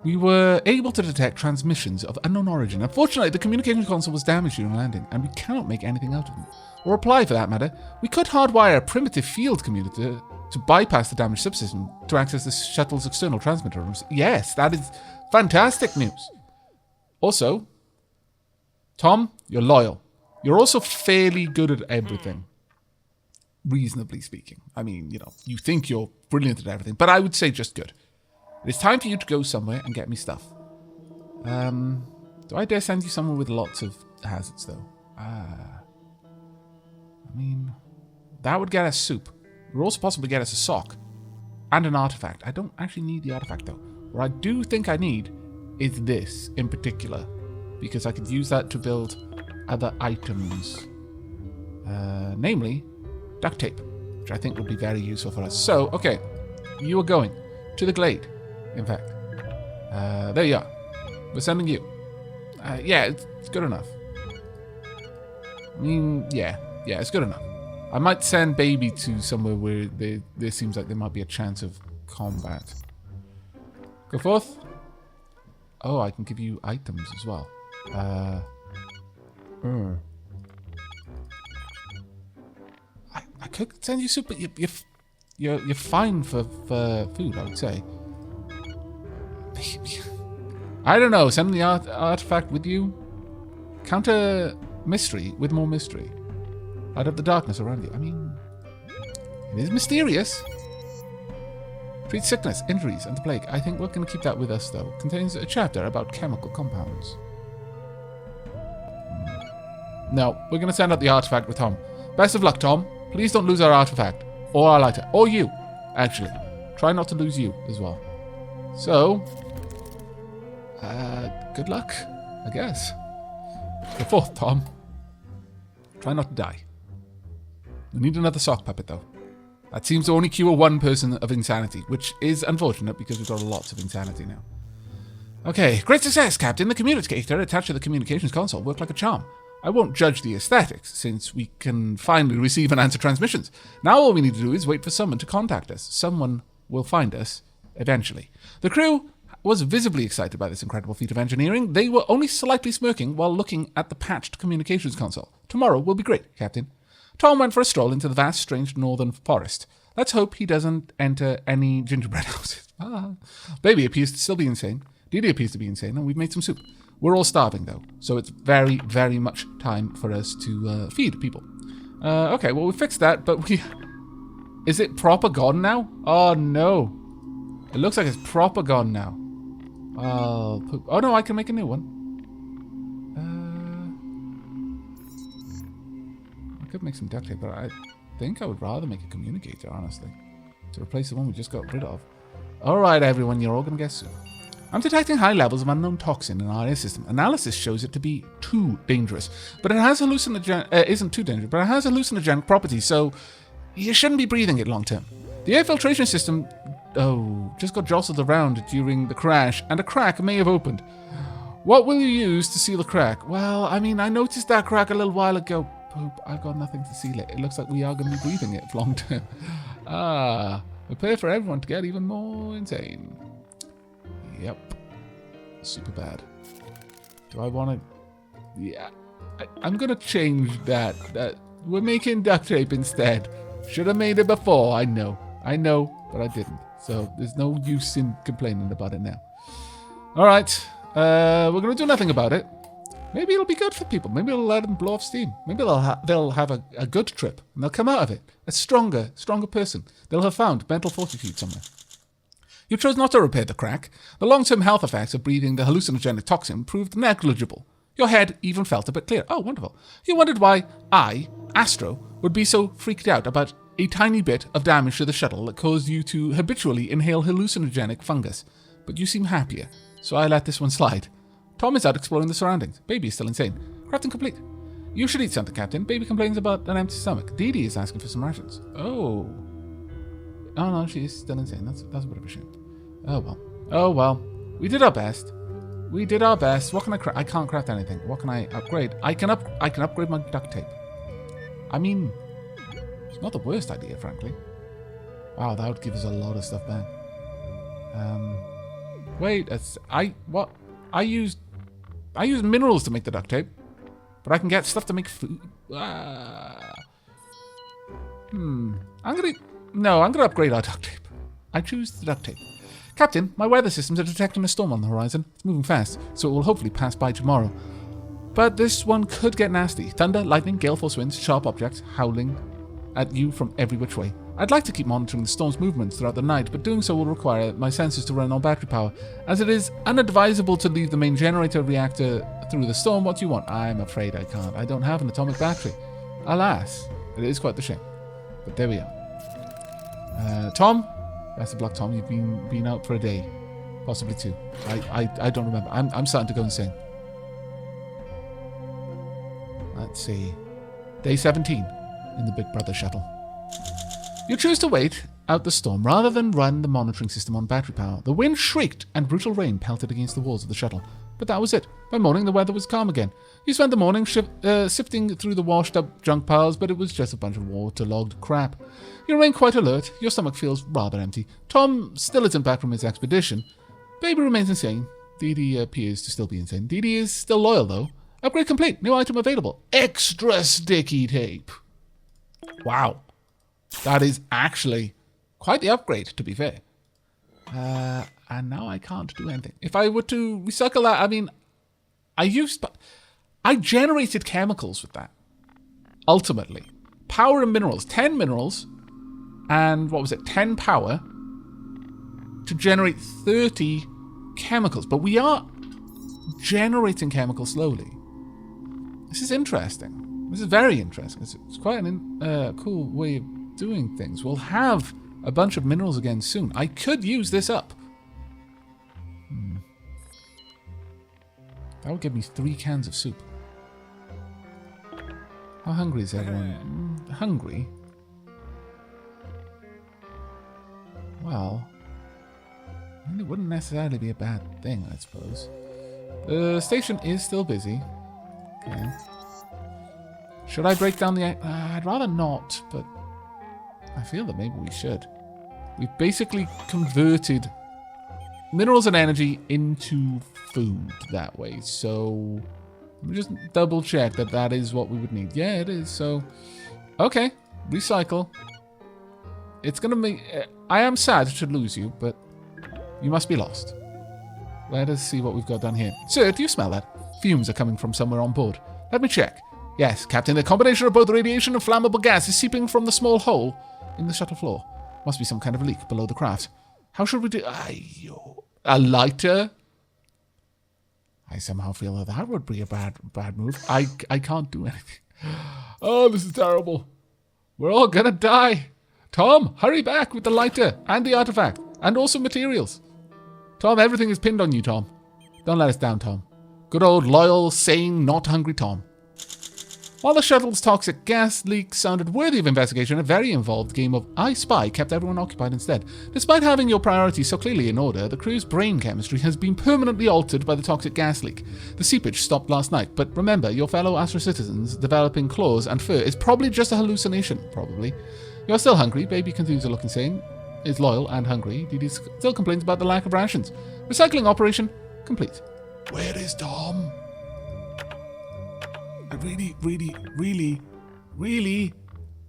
we were able to detect transmissions of unknown origin. Unfortunately, the communication console was damaged during landing, and we cannot make anything out of them. Or reply, for that matter. We could hardwire a primitive field communicator to bypass the damaged subsystem to access the shuttle's external transmitter rooms. Yes, that is fantastic news. Also, Tom, you're loyal. You're also fairly good at everything. Reasonably speaking. I mean, you think you're brilliant at everything, but I would say just good. It's time for you to go somewhere and get me stuff. Do I dare send you somewhere with lots of hazards, though? I mean, that would get us soup. It would also possibly get us a sock. And an artifact. I don't actually need the artifact, though. What I do think I need is this, in particular. Because I could use that to build other items. Namely, duct tape. Which I think would be very useful for us. So, okay. You are going to the glade. In fact. There you are. We're sending you. Yeah, it's good enough. I mean, yeah, it's good enough. I might send Baby to somewhere where there seems like there might be a chance of combat. Go forth. Oh, I can give you items as well. I could send you soup, but you're fine for food, I would say. I don't know. Send the artifact with you. Counter mystery with more mystery. Light up the darkness around you. I mean, it is mysterious. Treat sickness, injuries, and the plague. I think we're going to keep that with us, though. Contains a chapter about chemical compounds. No, we're going to send out the artifact with Tom. Best of luck, Tom. Please don't lose our artifact. Or our lighter. Or you, actually. Try not to lose you as well. So, good luck, I guess. Go forth, Tom. Try not to die. We need another sock puppet, though. That seems to only cure one person of insanity, which is unfortunate because we've got lots of insanity now. Okay, great success, Captain. The communicator attached to the communications console worked like a charm. I won't judge the aesthetics, since we can finally receive and answer transmissions. Now all we need to do is wait for someone to contact us. Someone will find us eventually. The crew was visibly excited by this incredible feat of engineering. They were only slightly smirking while looking at the patched communications console. Tomorrow will be great, Captain. Tom went for a stroll into the vast, strange northern forest. Let's hope he doesn't enter any gingerbread houses. Baby appears to still be insane. Didi appears to be insane, and we've made some soup. We're all starving, though, so it's very, very much time for us to feed people. Okay, well, we fixed that, but we... Is it proper gone now? Oh, no. It looks like it's proper gone now. Oh, no, I can make a new one. I could make some duct tape, but I think I would rather make a communicator, honestly, to replace the one we just got rid of. All right, everyone, you're all going to guess soon. I'm detecting high levels of unknown toxin in our air system. Analysis shows it to be too dangerous, but it has isn't too dangerous, but it has hallucinogenic properties, so you shouldn't be breathing it long term. The air filtration system, just got jostled around during the crash, and a crack may have opened. What will you use to seal the crack? Well, I mean, I noticed that crack a little while ago. Poop, I've got nothing to seal it. It looks like we are going to be breathing it long term. Prepare for everyone to get even more insane. Yep. Super bad. Do I want to... Yeah. I'm going to change that. We're making duct tape instead. Should have made it before, I know, but I didn't. So there's no use in complaining about it now. Alright. We're going to do nothing about it. Maybe it'll be good for people. Maybe it'll let them blow off steam. Maybe they'll have a good trip, and they'll come out of it a stronger person. They'll have found mental fortitude somewhere. You chose not to repair the crack. The long-term health effects of breathing the hallucinogenic toxin proved negligible. Your head even felt a bit clearer. Oh, wonderful. You wondered why I, Astro, would be so freaked out about a tiny bit of damage to the shuttle that caused you to habitually inhale hallucinogenic fungus. But you seem happier, so I let this one slide. Tom is out exploring the surroundings. Baby is still insane. Crafting complete. You should eat something, Captain. Baby complains about an empty stomach. Didi is asking for some rations. Oh. Oh no, she is still insane. That's a bit of a shame. Oh well. We did our best. What can I craft? I can't craft anything. What can I upgrade? I can upgrade my duct tape. I mean, it's not the worst idea, frankly. Wow, that would give us a lot of stuff back. Wait, I used minerals to make the duct tape, but I can get stuff to make food. I'm gonna upgrade our duct tape. I choose the duct tape. Captain, my weather systems are detecting a storm on the horizon. It's moving fast, so it will hopefully pass by tomorrow. But this one could get nasty. Thunder, lightning, gale force winds, sharp objects howling at you from every which way. I'd like to keep monitoring the storm's movements throughout the night, but doing so will require my sensors to run on battery power, as it is unadvisable to leave the main generator reactor through the storm. What do you want? I'm afraid I can't. I don't have an atomic battery. Alas, it is quite the shame. But there we are. Tom? Best of luck, Tom. You've been out for a day. Possibly two. I don't remember. I'm starting to go insane. Let's see. Day 17 in the Big Brother shuttle. You choose to wait out the storm rather than run the monitoring system on battery power. The wind shrieked and brutal rain pelted against the walls of the shuttle. but that was it. By morning, the weather was calm again. You spent the morning sifting through the washed-up junk piles, but it was just a bunch of waterlogged crap. You remain quite alert. Your stomach feels rather empty. Tom still isn't back from his expedition. Baby remains insane. Dee Dee appears to still be insane. Dee Dee is still loyal, though. Upgrade complete. New item available. Extra sticky tape. Wow. That is actually quite the upgrade, to be fair. And now I can't do anything. If I were to recycle that, I mean, I generated chemicals with that. Ultimately. Power and minerals. 10 minerals. And what was it? 10 power. To generate 30 chemicals. But we are generating chemicals slowly. This is interesting. This is very interesting. It's quite a cool way of doing things. We'll have a bunch of minerals again soon. I could use this up. That would give me 3 cans of soup. How hungry is everyone? Hungry? Well, it wouldn't necessarily be a bad thing, I suppose. The station is still busy. Okay. Should I break down the... I'd rather not, but I feel that maybe we should. We've basically converted minerals and energy into food that way. So let me just double check that that is what we would need. Yeah, it is. So, okay. Recycle. It's going to be... I am sad to lose you, but you must be lost. Let us see what we've got done here. Sir, do you smell that? Fumes are coming from somewhere on board. Let me check. Yes, Captain, the combination of both radiation and flammable gas is seeping from the small hole in the shuttle floor. Must be some kind of leak below the craft. How should we do... A lighter? I somehow feel that that would be a bad move. I can't do anything. Oh, this is terrible. We're all gonna die. Tom, hurry back with the lighter and the artifact and also materials. Tom, everything is pinned on you, Tom. Don't let us down, Tom. Good old, loyal, sane, not hungry Tom. While the shuttle's toxic gas leak sounded worthy of investigation, a very involved game of I Spy kept everyone occupied instead. Despite having your priorities so clearly in order, the crew's brain chemistry has been permanently altered by the toxic gas leak. The seepage stopped last night, but remember, your fellow astro-citizens developing claws and fur is probably just a hallucination, probably. You're still hungry, baby continues to look insane, is loyal and hungry, Dee Dee still complains about the lack of rations. Recycling operation complete. Where is Tom? I really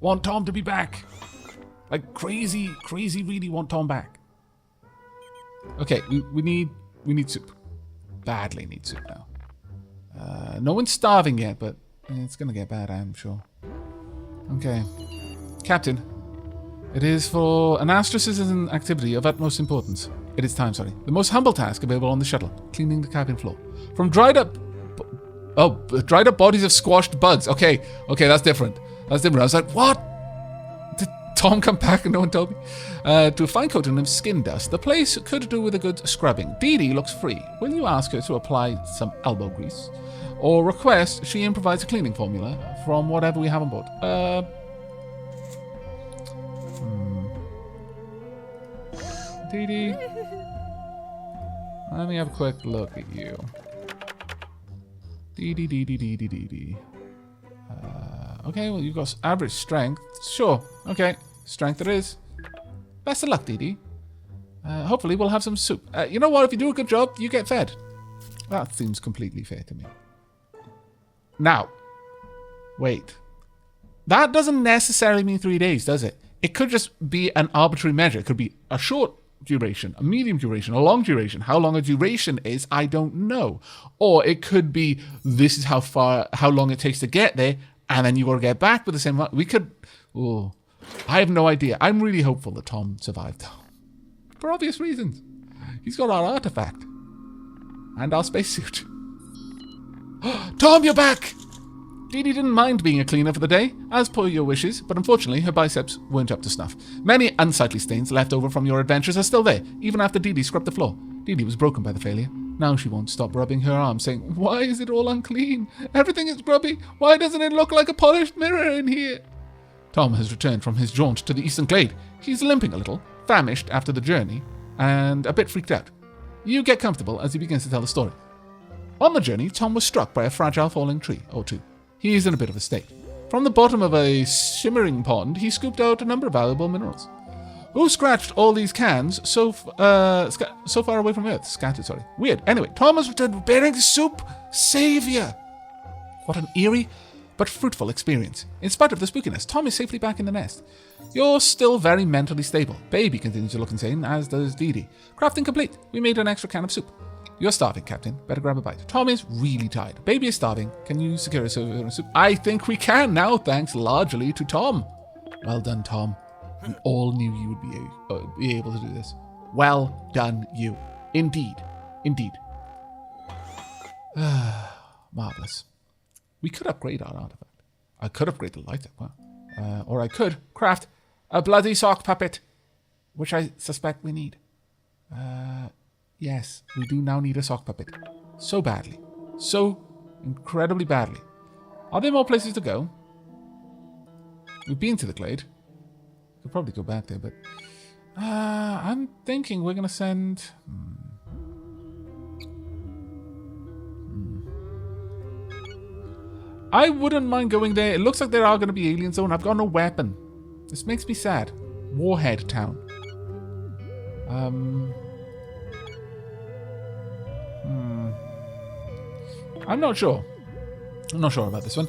want Tom to be back. Like crazy really want Tom back. Okay, we need soup. Badly need soup now. No one's starving yet, but it's gonna get bad, I'm sure. Okay. Captain, it is for an astro-citizen activity of utmost importance. It is time, sorry. The most humble task available on the shuttle, cleaning the cabin floor. From dried up bodies of squashed bugs. Okay, that's different. I was like, what? Did Tom come back and no one told me? To a fine coating of skin dust, the place could do with a good scrubbing. Dee Dee looks free. Will you ask her to apply some elbow grease? Or request she improvises a cleaning formula from whatever we have on board? Dee Dee. Let me have a quick look at you. Dee. Okay, well, you've got average strength. Sure. Okay. Strength it is. Best of luck, Dee Dee. Hopefully we'll have some soup. You know what? If you do a good job, you get fed. That seems completely fair to me. Now. Wait. That doesn't necessarily mean 3 days, does it? It could just be an arbitrary measure. It could be a short duration, a medium duration, a long duration. How long a duration is, I don't know. Or it could be this is how long it takes to get there, and then you got to get back with the same amount. We could. Oh, I have no idea. I'm really hopeful that Tom survived, for obvious reasons. He's got our artifact and our spacesuit. Tom, you're back. Dee Dee didn't mind being a cleaner for the day, as per your wishes, but unfortunately her biceps weren't up to snuff. Many unsightly stains left over from your adventures are still there, even after Dee Dee scrubbed the floor. Dee Dee was broken by the failure. Now she won't stop rubbing her arm, saying, "Why is it all unclean? Everything is grubby. Why doesn't it look like a polished mirror in here?" Tom has returned from his jaunt to the eastern glade. He's limping a little, famished after the journey, and a bit freaked out. You get comfortable as he begins to tell the story. On the journey, Tom was struck by a fragile falling tree or two. He is in a bit of a state. From the bottom of a shimmering pond, he scooped out a number of valuable minerals. Who scratched all these cans so far away from Earth? Scattered, sorry. Weird. Anyway, Tom has returned bearing soup. Savior. What an eerie but fruitful experience. In spite of the spookiness, Tom is safely back in the nest. You're still very mentally stable. Baby continues to look insane, as does Dee Dee. Crafting complete. We made an extra can of soup. You're starving, Captain. Better grab a bite. Tom is really tired. Baby is starving. Can you secure a server of soup? I think we can now, thanks largely to Tom. Well done, Tom. We all knew you would be able to do this. Well done, you. Indeed. Indeed. Marvellous. We could upgrade our artifact. I could upgrade the light up, or I could craft a bloody sock puppet, which I suspect we need. Yes, we do now need a sock puppet. So badly. So incredibly badly. Are there more places to go? We've been to the glade. Could probably go back there, but... I'm thinking we're going to send... I wouldn't mind going there. It looks like there are going to be aliens though, and I've got no weapon. This makes me sad. Warhead Town. I'm not sure. I'm not sure about this one.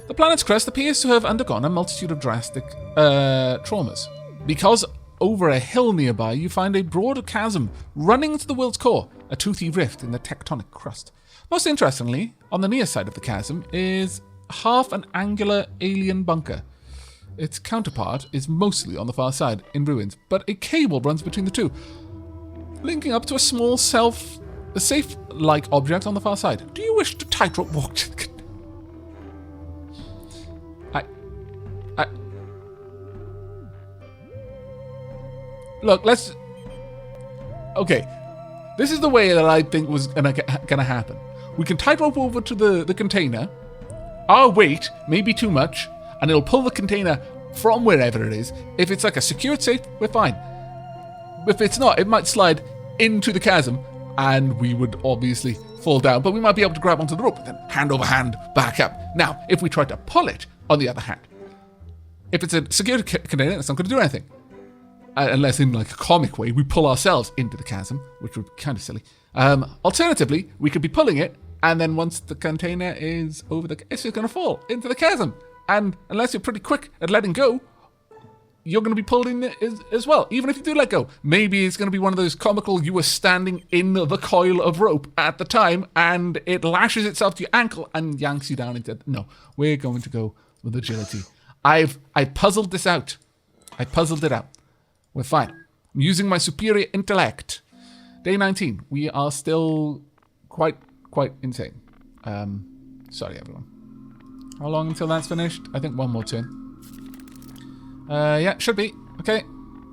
The planet's crust appears to have undergone a multitude of drastic traumas. Because over a hill nearby, you find a broad chasm running into the world's core, a toothy rift in the tectonic crust. Most interestingly, on the near side of the chasm is half an angular alien bunker. Its counterpart is mostly on the far side, in ruins, but a cable runs between the two, linking up to a small safe-like object on the far side. Do you wish to tightrope walk to the... Look, let's... Okay. This is the way that I think was gonna happen. We can tightrope over to the container. Our weight may be too much, and it'll pull the container from wherever it is. If it's like a secured safe, we're fine. If it's not, it might slide into the chasm, and we would obviously fall down, but we might be able to grab onto the rope, and then hand over hand, back up. Now, if we try to pull it, on the other hand, if it's a secured container, it's not going to do anything. Unless in like a comic way, we pull ourselves into the chasm, which would be kind of silly. Alternatively, we could be pulling it, and then once the container is over it's just going to fall into the chasm. And unless you're pretty quick at letting go, you're going to be pulled in as well. Even if you do let go, maybe it's going to be one of those comical, you were standing in the coil of rope at the time, and it lashes itself to your ankle and yanks you down into... No, we're going to go with agility. I puzzled this out. I puzzled it out. We're fine. I'm using my superior intellect. Day 19. We are still quite insane. Sorry, everyone. How long until that's finished? I think one more turn. Yeah, should be. Okay.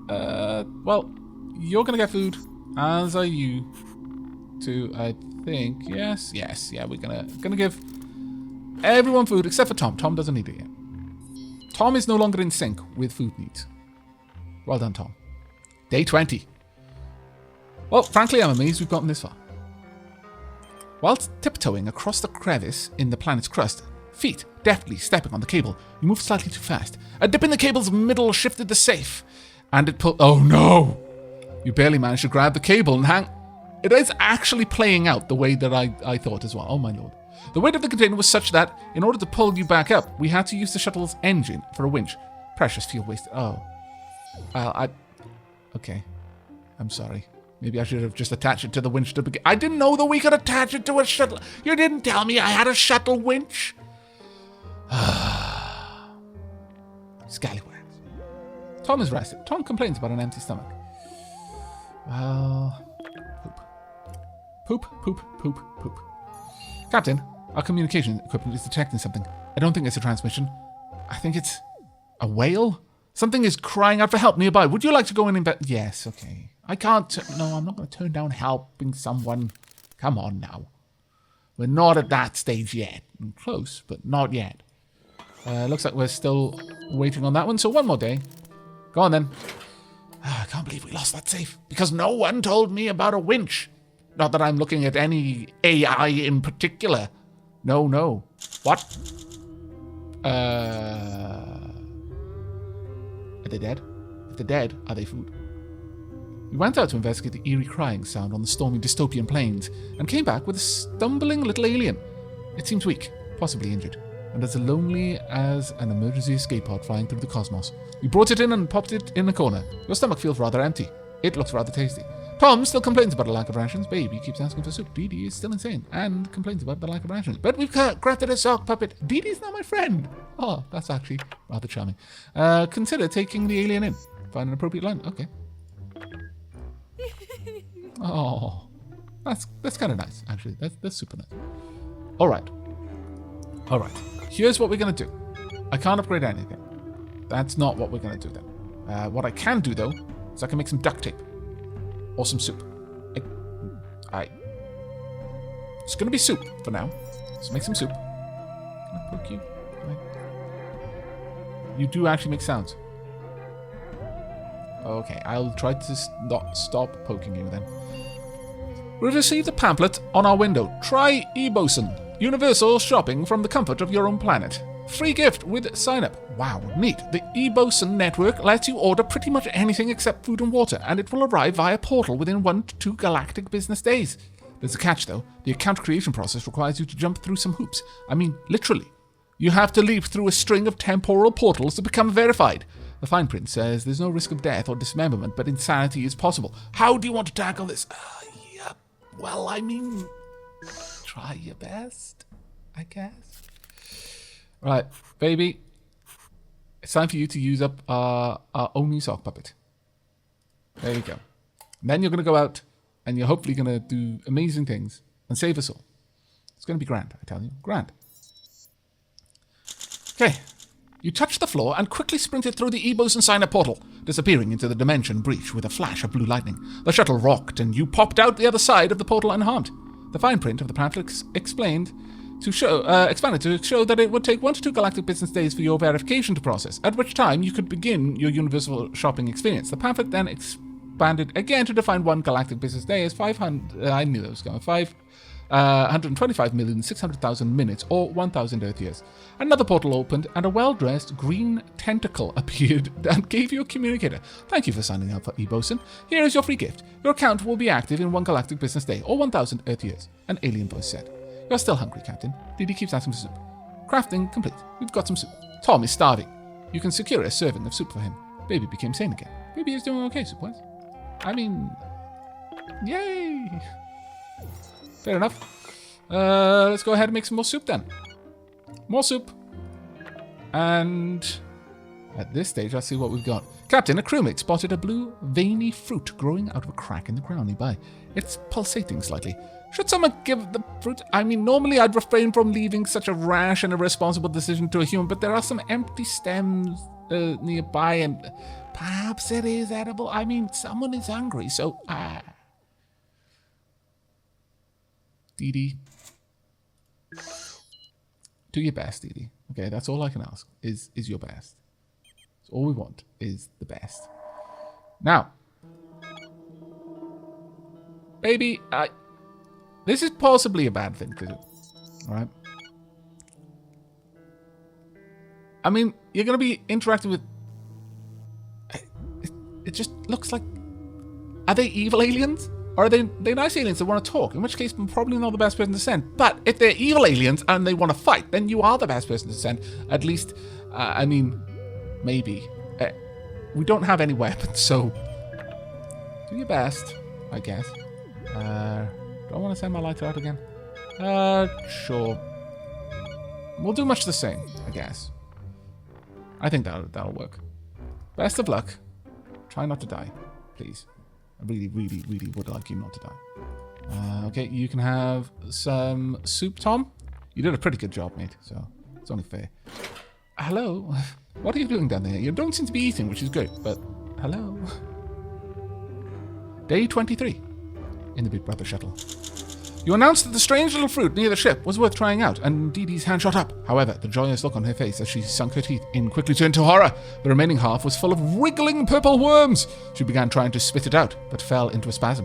Well, you're going to get food, as are you two, I think. Yes. Yeah, we're going to give everyone food, except for Tom. Tom doesn't need it yet. Tom is no longer in sync with food needs. Well done, Tom. Day 20. Well, frankly, I'm amazed we've gotten this far. Whilst tiptoeing across the crevice in the planet's crust, feet deftly stepping on the cable, you moved slightly too fast. A dip in the cable's middle shifted the safe, and it pulled... Oh, no! You barely managed to grab the cable and hang... It is actually playing out the way that I thought as well. Oh, my lord. The weight of the container was such that, in order to pull you back up, we had to use the shuttle's engine for a winch. Precious fuel wasted. Oh. Okay. I'm sorry. Maybe I should have just attached it to the winch to begin. I didn't know that we could attach it to a shuttle. You didn't tell me I had a shuttle winch. Scallywags. Tom is rested. Tom complains about an empty stomach. Well, poop. Captain, our communication equipment is detecting something. I don't think it's a transmission. I think it's a whale. Something is crying out for help nearby. Would you like to go in and Yes, okay. I can't... No, I'm not going to turn down helping someone. Come on now. We're not at that stage yet. Close, but not yet. Looks like we're still waiting on that one, so one more day. Go on then. I can't believe we lost that safe, because no one told me about a winch. Not that I'm looking at any AI in particular. No. What? Are they dead? If they're dead, are they food? We went out to investigate the eerie crying sound on the stormy dystopian plains and came back with a stumbling little alien. It seems weak, possibly injured, and as lonely as an emergency escape pod flying through the cosmos. We brought it in and popped it in a corner. Your stomach feels rather empty. It looks rather tasty. Tom still complains about a lack of rations. Baby keeps asking for soup. Dee Dee is still insane and complains about the lack of rations. But we've crafted a sock puppet. Dee Dee's not my friend. Oh, that's actually rather charming. Consider taking the alien in. Find an appropriate line. Okay. Oh, that's kind of nice, actually. That's super nice. All right. Here's what we're going to do. I can't upgrade anything. That's not what we're going to do then. What I can do, though, is I can make some duct tape. Or some soup. It's going to be soup for now. Let's make some soup. Can I poke you? You do actually make sounds. Okay, I'll try to not stop poking you then. We've received a pamphlet on our window. Try E-Bosun. Universal shopping from the comfort of your own planet. Free gift with sign-up. Wow, neat. The E-Bosun network lets you order pretty much anything except food and water, and it will arrive via portal within 1 to 2 galactic business days. There's a catch, though. The account creation process requires you to jump through some hoops. I mean, literally. You have to leap through a string of temporal portals to become verified. The fine print says there's no risk of death or dismemberment, but insanity is possible. How do you want to tackle this? Well, I mean, try your best, I guess. Right, baby. It's time for you to use up our only sock puppet. There you go. And then you're going to go out and you're hopefully going to do amazing things and save us all. It's going to be grand, I tell you. Grand. Okay. You touch the floor and quickly sprinted through the E-Bosun sign-up portal, disappearing into the dimension breach with a flash of blue lightning. The shuttle rocked and you popped out the other side of the portal unharmed. The fine print of the pamphlet expanded to show that it would take 1 to 2 galactic business days for your verification to process, at which time you could begin your universal shopping experience. The pamphlet then expanded again to define 1 galactic business day as 125,600,000 minutes, or 1,000 Earth years. Another portal opened, and a well-dressed green tentacle appeared and gave you a communicator. Thank you for signing up for E-Bosun. Here is your free gift. Your account will be active in 1 galactic business day, or 1,000 Earth years, an alien voice said. You're still hungry, Captain. Didi keeps asking for soup. Crafting complete. We've got some soup. Tom is starving. You can secure a serving of soup for him. Baby became sane again. Baby is doing okay, Soup-wise. I mean, yay! Fair enough. Let's go ahead and make some more soup then. More soup. And at this stage, let's see what we've got. Captain, a crewmate spotted a blue, veiny fruit growing out of a crack in the ground nearby. It's pulsating slightly. Should someone give the fruit? I mean, normally I'd refrain from leaving such a rash and irresponsible decision to a human, but there are some empty stems nearby, and perhaps it is edible. I mean, someone is hungry, so... Didi. Do your best, Didi. Okay, that's all I can ask, is your best. So all we want is the best. Now, baby, this is possibly a bad thing to do, alright? I mean, you're going to be interacting with... It just looks like... Are they evil aliens? Or are they nice aliens that want to talk? In which case, I'm probably not the best person to send. But if they're evil aliens and they want to fight, then you are the best person to send. At least, I mean, maybe. We don't have any weapons, so... Do your best, I guess. Do I want to send my lighter out again? Sure. We'll do much the same, I guess. I think that'll work. Best of luck. Try not to die, please. I really, really, really would like you not to die. Okay, you can have some soup, Tom. You did a pretty good job, mate, so it's only fair. Hello? What are you doing down there? You don't seem to be eating, which is good, but hello? Day 23 in the Big Brother shuttle. You announced that the strange little fruit near the ship was worth trying out, and Dee Dee's hand shot up. However, the joyous look on her face as she sunk her teeth in quickly turned to horror. The remaining half was full of wriggling purple worms. She began trying to spit it out, but fell into a spasm.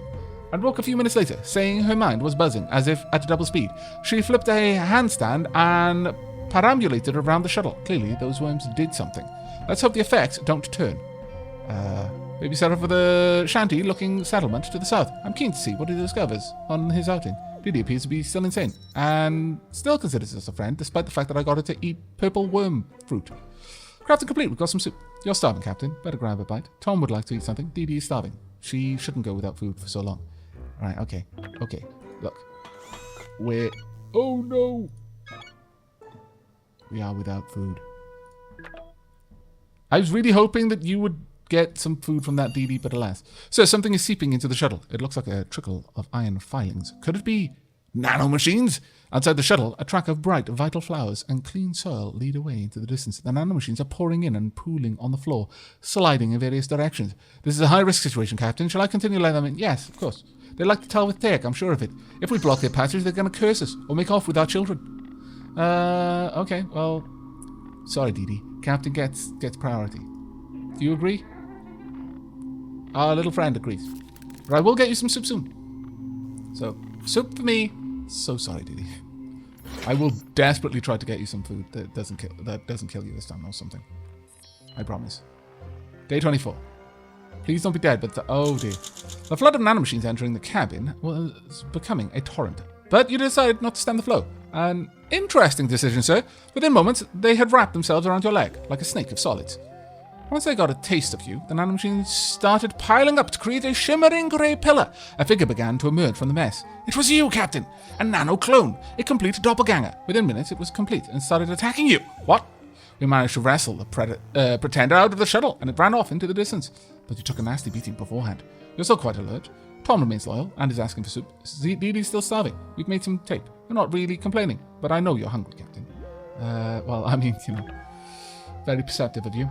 and woke a few minutes later, saying her mind was buzzing, as if at double speed. She flipped a handstand and perambulated around the shuttle. Clearly, those worms did something. Let's hope the effects don't turn. Maybe set up for the shanty-looking settlement to the south. I'm keen to see what he discovers on his outing. Didi appears to be still insane, and still considers us a friend, despite the fact that I got her to eat purple worm fruit. Crafting complete, we've got some soup. You're starving, Captain. Better grab a bite. Tom would like to eat something. Didi is starving. She shouldn't go without food for so long. Alright, okay. Okay, look. We're... Oh no! We are without food. I was really hoping that you would get some food from that Didi, but alas. So something is seeping into the shuttle. It looks like a trickle of iron filings. Could it be nanomachines? Outside the shuttle, a track of bright, vital flowers and clean soil lead away into the distance. The nanomachines are pouring in and pooling on the floor, sliding in various directions. This is a high-risk situation, Captain. Shall I continue letting them in? Yes, of course. They like to tell with tech, I'm sure of it. If we block their passage, they're going to curse us or make off with our children. Okay, well... Sorry, Didi. Captain gets priority. Do you agree? Our little friend agrees. But I will get you some soup soon. So, soup for me. So sorry, Didi. I will desperately try to get you some food that doesn't kill you this time or something. I promise. Day 24. Please don't be dead, but oh dear. The flood of nanomachines entering the cabin was becoming a torrent. But you decided not to stem the flow. An interesting decision, sir. Within moments, they had wrapped themselves around your leg, like a snake of solids. Once they got a taste of you, the nanomachines started piling up to create a shimmering grey pillar. A figure began to emerge from the mess. It was you, Captain! A nano-clone! A complete doppelganger. Within minutes, it was complete and started attacking you. What? We managed to wrestle the pretender out of the shuttle, and it ran off into the distance. But you took a nasty beating beforehand. You're still quite alert. Tom remains loyal and is asking for soup. Didi's still starving. We've made some tape. You're not really complaining, but I know you're hungry, Captain. Well, I mean, you know, very perceptive of you.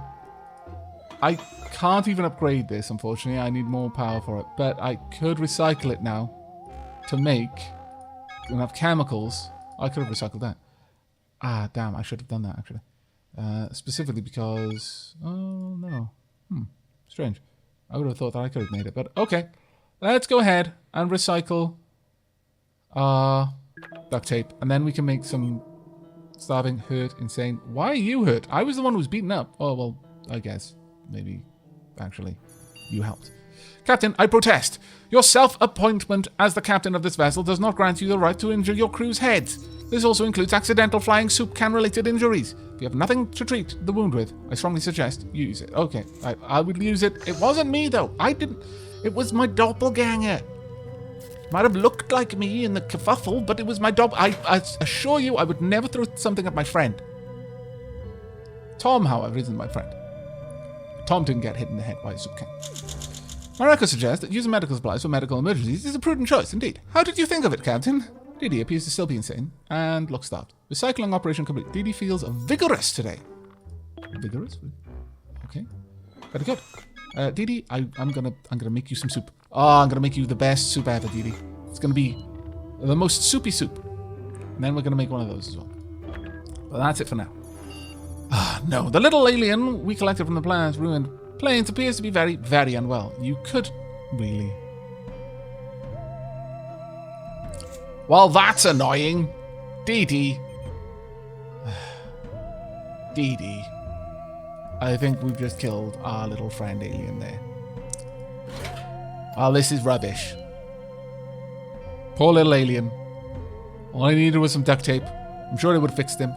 I can't even upgrade this, unfortunately. I need more power for it. But I could recycle it now to make enough chemicals. I could have recycled that. Ah, damn. I should have done that, actually. Specifically because... Oh, no. Strange. I would have thought that I could have made it. But, okay. Let's go ahead and recycle duct tape. And then we can make some starving, hurt, insane. Why are you hurt? I was the one who was beaten up. Oh, well, I guess. Maybe, actually, you helped. Captain, I protest. Your self-appointment as the captain of this vessel does not grant you the right to injure your crew's heads. This also includes accidental flying soup can-related injuries. If you have nothing to treat the wound with, I strongly suggest you use it. Okay, I would use it. It wasn't me, though. I didn't. It was my doppelganger. Might have looked like me in the kerfuffle, but it was my I assure you, I would never throw something at my friend. Tom, however, isn't my friend. Tom didn't get hit in the head by a soup can. My record suggests that using medical supplies for medical emergencies is a prudent choice indeed. How did you think of it, Captain? Didi appears to still be insane and looks starved. Recycling operation complete. Didi feels vigorous today. Vigorous? Okay. Very good. Didi, I'm gonna make you some soup. Oh, I'm gonna make you the best soup ever, Didi. It's gonna be the most soupy soup. And then we're gonna make one of those as well. Well, that's it for now. Ah, no. The little alien we collected from the planet's ruined plains appears to be very, very unwell. You could really... Well, that's annoying. Didi. Didi. I think we've just killed our little friend alien there. Oh, this is rubbish. Poor little alien. All I needed was some duct tape. I'm sure it would have fixed him.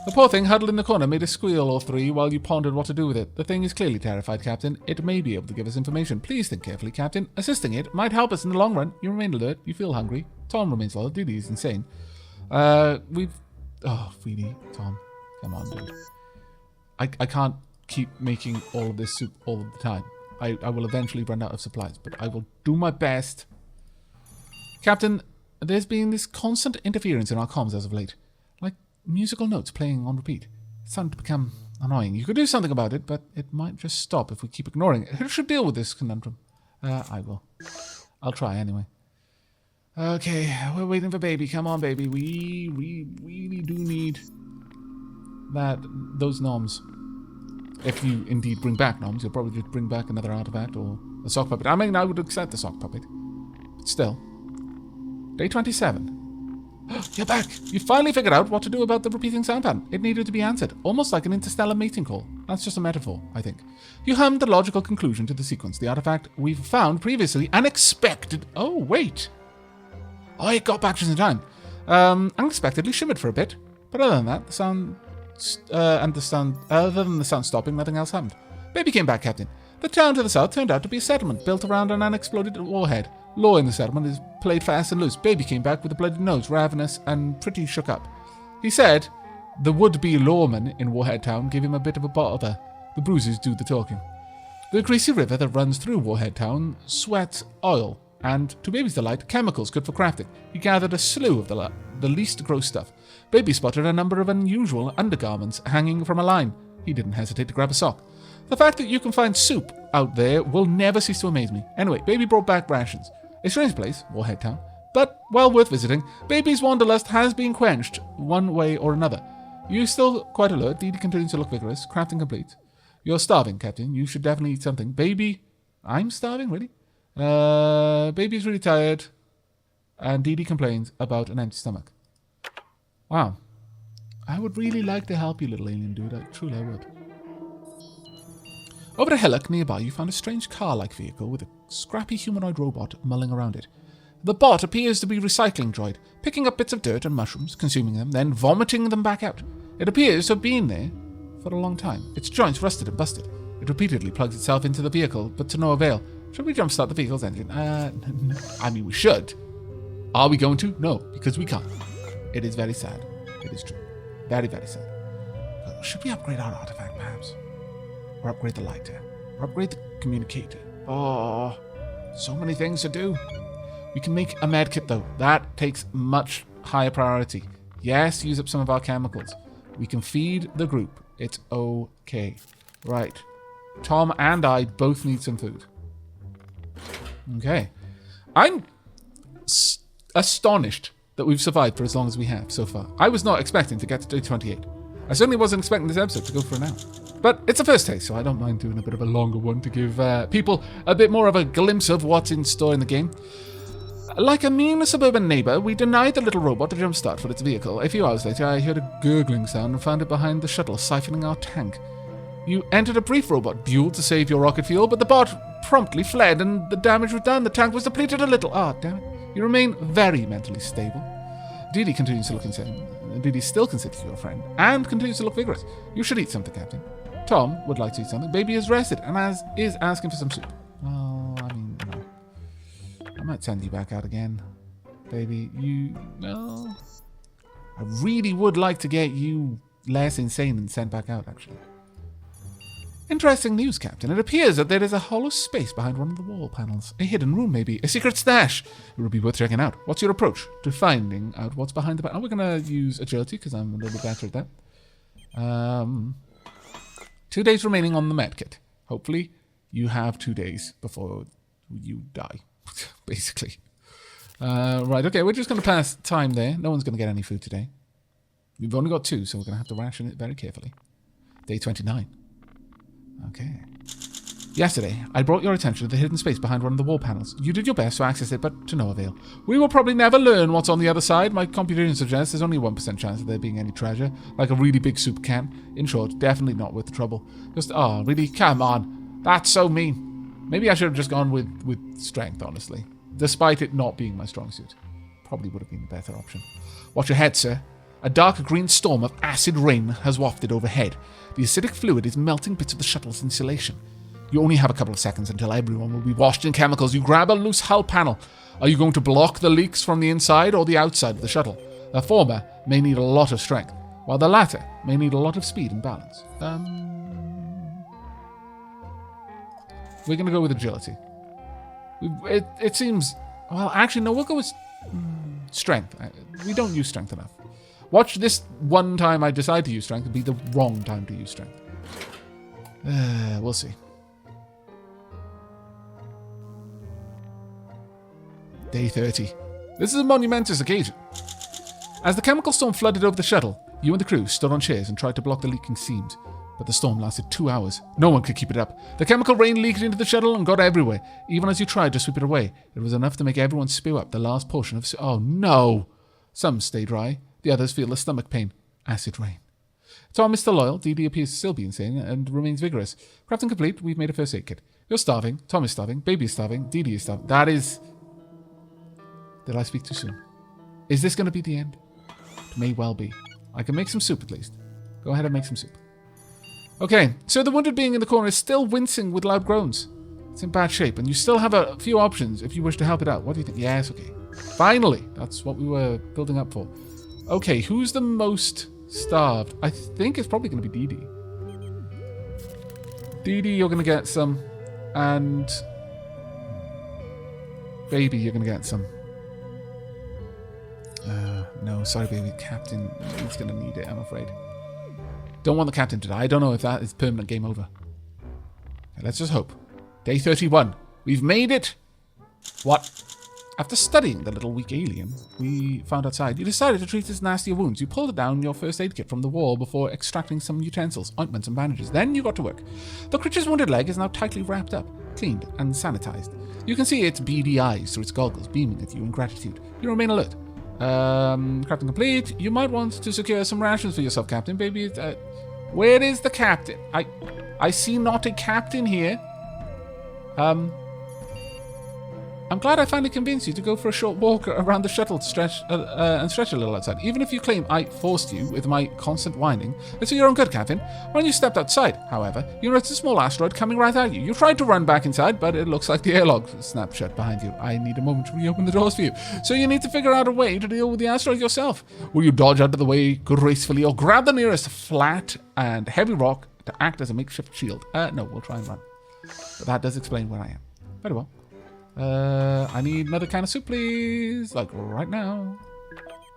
The poor thing huddled in the corner made a squeal or three while you pondered what to do with it. The thing is clearly terrified, Captain. It may be able to give us information. Please think carefully, Captain. Assisting it might help us in the long run. You remain alert. You feel hungry. Tom remains loyal. Didi is insane. Oh, really, Tom. Come on, dude. I can't keep making all of this soup all of the time. I will eventually run out of supplies, but I will do my best. Captain, there's been this constant interference in our comms as of late. Like musical notes playing on repeat. It's starting to become annoying. You could do something about it, but it might just stop if we keep ignoring it. Who should deal with this conundrum? I will. I'll try anyway. Okay, we're waiting for baby. Come on, baby. We really do need those noms. If you indeed bring back noms, you'll probably just bring back another artifact or The sock puppet. I mean, I would accept the sock puppet. But still. Day 27. You're back! You finally figured out what to do about the repeating sound pattern. It needed to be answered, almost like an interstellar mating call. That's just a metaphor, I think. You hummed the logical conclusion to the sequence. The artifact we've found previously unexpected... Oh, wait. Oh, it got back just in time. Unexpectedly shimmered for a bit. But other than that, the sound... other than the sound stopping, nothing else happened. Baby came back, Captain. The town to the south turned out to be a settlement built around an unexploded warhead. Law in the settlement is played fast and loose. Baby came back with a bloody nose, ravenous and pretty shook up. He said the would-be lawman in Warhead Town gave him a bit of a bother. The bruises do the talking. The greasy river that runs through Warhead Town sweats oil and, to Baby's delight, chemicals good for crafting. He gathered a slew of the least gross stuff. Baby spotted a number of unusual undergarments hanging from a line. He didn't hesitate to grab a sock. The fact that you can find soup out there will never cease to amaze me. Anyway, Baby brought back rations. A strange place, Warhead Town, but well worth visiting. Baby's wanderlust has been quenched one way or another. You're still quite alert. Dee Dee continues to look vigorous. Crafting complete. You're starving, Captain. You should definitely eat something. Baby... I'm starving, really? Baby's really tired. And Dee Dee complains about an empty stomach. Wow. I would really like to help you, little alien dude. Truly I would. Over a hillock nearby, you found a strange car-like vehicle with a scrappy humanoid robot mulling around it. The bot appears to be a recycling droid, picking up bits of dirt and mushrooms, consuming them, then vomiting them back out. It appears to have been there for a long time. Its joints rusted and busted. It repeatedly plugs itself into the vehicle, but to no avail. Should we jumpstart the vehicle's engine? No. I mean, we should. Are we going to? No, because we can't. It is very sad. It is true. Very, very sad. But should we upgrade our artifact, perhaps? Or upgrade the lighter? Or upgrade the communicator? Oh, so many things to do. We can make a medkit, though. That takes much higher priority. Yes, use up some of our chemicals. We can feed the group. It's okay. Right. Tom and I both need some food. Okay. I'm astonished that we've survived for as long as we have so far. I was not expecting to get to day 28. I certainly wasn't expecting this episode to go for an hour. But it's a first taste, so I don't mind doing a bit of a longer one to give people a bit more of a glimpse of what's in store in the game. Like a mean suburban neighbour, we denied the little robot a jumpstart for its vehicle. A few hours later, I heard a gurgling sound and found it behind the shuttle, siphoning our tank. You entered a brief robot duel to save your rocket fuel, but the bot promptly fled and the damage was done. The tank was depleted a little. Ah, damn it. You remain very mentally stable. Dee Dee continues to look insane. Dee Dee still considers you a friend and continues to look vigorous. You should eat something, Captain. Tom would like to eat something. Baby is rested and is asking for some soup. Oh, I mean, no. I might send you back out again. Baby, no. I really would like to get you less insane and sent back out, actually. Interesting news, Captain. It appears that there is a hollow space behind one of the wall panels. A hidden room, maybe. A secret stash. It would be worth checking out. What's your approach to finding out what's behind the panel? We're going to use agility, because I'm a little bit better at that. 2 days remaining on the medkit. Hopefully, you have 2 days before you die, basically. Right, okay, we're just going to pass time there. No one's going to get any food today. We've only got 2, so we're going to have to ration it very carefully. Day 29. Okay. Yesterday, I brought your attention to the hidden space behind one of the wall panels. You did your best to access it, but to no avail. We will probably never learn what's on the other side. My computation suggests there's only a 1% chance of there being any treasure, like a really big soup can. In short, definitely not worth the trouble. Just, oh, really? Come on. That's so mean. Maybe I should have just gone with strength, honestly. Despite it not being my strong suit. Probably would have been a better option. Watch your head, sir. A dark green storm of acid rain has wafted overhead. The acidic fluid is melting bits of the shuttle's insulation. You only have a couple of seconds until everyone will be washed in chemicals. You grab a loose hull panel. Are you going to block the leaks from the inside or the outside of the shuttle? The former may need a lot of strength, while the latter may need a lot of speed and balance. We're going to go with agility. It seems... Well, actually, no, we'll go with strength. We don't use strength enough. Watch this one time I decide to use strength. It'll be the wrong time to use strength. We'll see. Day 30. This is a monumentous occasion. As the chemical storm flooded over the shuttle, you and the crew stood on chairs and tried to block the leaking seams. But the storm lasted 2 hours. No one could keep it up. The chemical rain leaked into the shuttle and got everywhere. Even as you tried to sweep it away, it was enough to make everyone spew up the last portion of... Oh, no! Some stay dry. The others feel the stomach pain. Acid rain. Tom is still loyal. Dee Dee appears to still be insane and remains vigorous. Crafting complete. We've made a first aid kit. You're starving. Tom is starving. Baby is starving. Dee Dee is starving. That is... Did I speak too soon? Is this going to be the end? It may well be. I can make some soup at least. Go ahead and make some soup. Okay, so the wounded being in the corner is still wincing with loud groans. It's in bad shape, and you still have a few options if you wish to help it out. What do you think? Yes, okay. Finally! That's what we were building up for. Okay, who's the most starved? I think it's probably going to be Dee Dee. Dee Dee, you're going to get some. And... Baby, you're going to get some. No, sorry, baby. Captain is going to need it, I'm afraid. Don't want the captain to die. I don't know if that is permanent game over. Okay, let's just hope. Day 31. We've made it. What? After studying the little weak alien we found outside, you decided to treat its nastier wounds. You pulled down your first aid kit from the wall before extracting some utensils, ointments, and bandages. Then you got to work. The creature's wounded leg is now tightly wrapped up, cleaned, and sanitized. You can see its beady eyes through its goggles, beaming at you in gratitude. You remain alert. Crafting complete. You might want to secure some rations for yourself, Captain. Baby, where is the captain? I see not a captain here. I'm glad I finally convinced you to go for a short walk around the shuttle to stretch and stretch a little outside. Even if you claim I forced you with my constant whining, it's for your own good, Captain. When you stepped outside, however, you noticed a small asteroid coming right at you. You tried to run back inside, but it looks like the airlock snapped shut behind you. I need a moment to reopen the doors for you. So you need to figure out a way to deal with the asteroid yourself. Will you dodge out of the way gracefully or grab the nearest flat and heavy rock to act as a makeshift shield? No, we'll try and run. But that does explain where I am. Very well. I need another can of soup, please. Like, right now.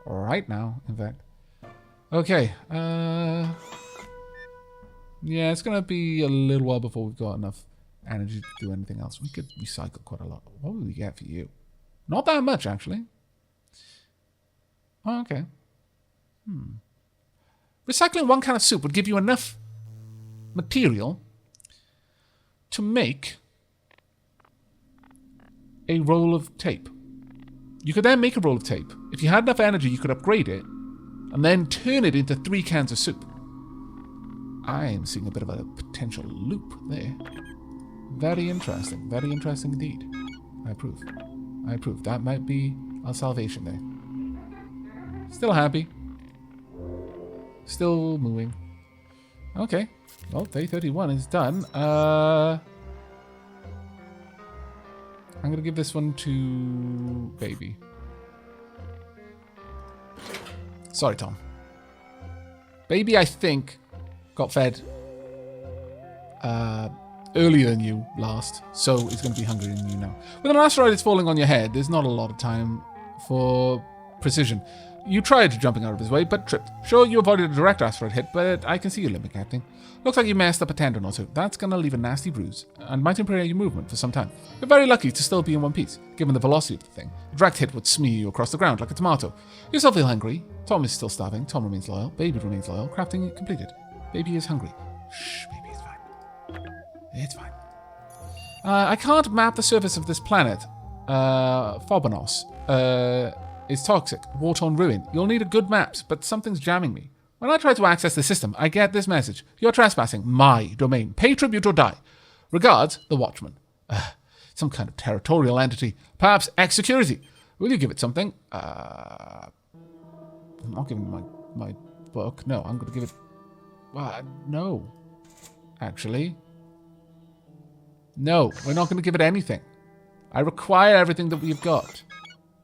Right now, in fact. Okay. Yeah, it's going to be a little while before we've got enough energy to do anything else. We could recycle quite a lot. What will we get for you? Not that much, actually. Oh, okay. Recycling one can of soup would give you enough material to make a roll of tape. You could then make a roll of tape. If you had enough energy, you could upgrade it and then turn it into 3 cans of soup. I am seeing a bit of a potential loop there. Very interesting. Very interesting indeed. I approve. I approve. That might be our salvation there. Still happy. Still moving. Okay. Well, day 31 is done. I'm going to give this one to Baby. Sorry, Tom. Baby, I think, got fed earlier than you last, so it's going to be hungrier than you now. With an asteroid that's falling on your head, there's not a lot of time for precision. You tried jumping out of his way, but tripped. Sure, you avoided a direct asteroid hit, but I can see your limit, Captain. Looks like you messed up a tendon or two. That's going to leave a nasty bruise, and might impair your movement for some time. You're very lucky to still be in one piece, given the velocity of the thing. A direct hit would smear you across the ground like a tomato. You still feel hungry. Tom is still starving. Tom remains loyal. Baby remains loyal. Crafting completed. Baby is hungry. Shh, baby, it's fine. It's fine. I can't map the surface of this planet. Phobonos. It's toxic. War-torn ruin. You'll need a good maps, but something's jamming me. When I try to access the system, I get this message. You're trespassing my domain. Pay tribute or die. Regards, the Watchman. Some kind of territorial entity. Perhaps ex-security. Will you give it something? I'm not giving my book. No, I'm going to give it... no. Actually. No, we're not going to give it anything. I require everything that we've got.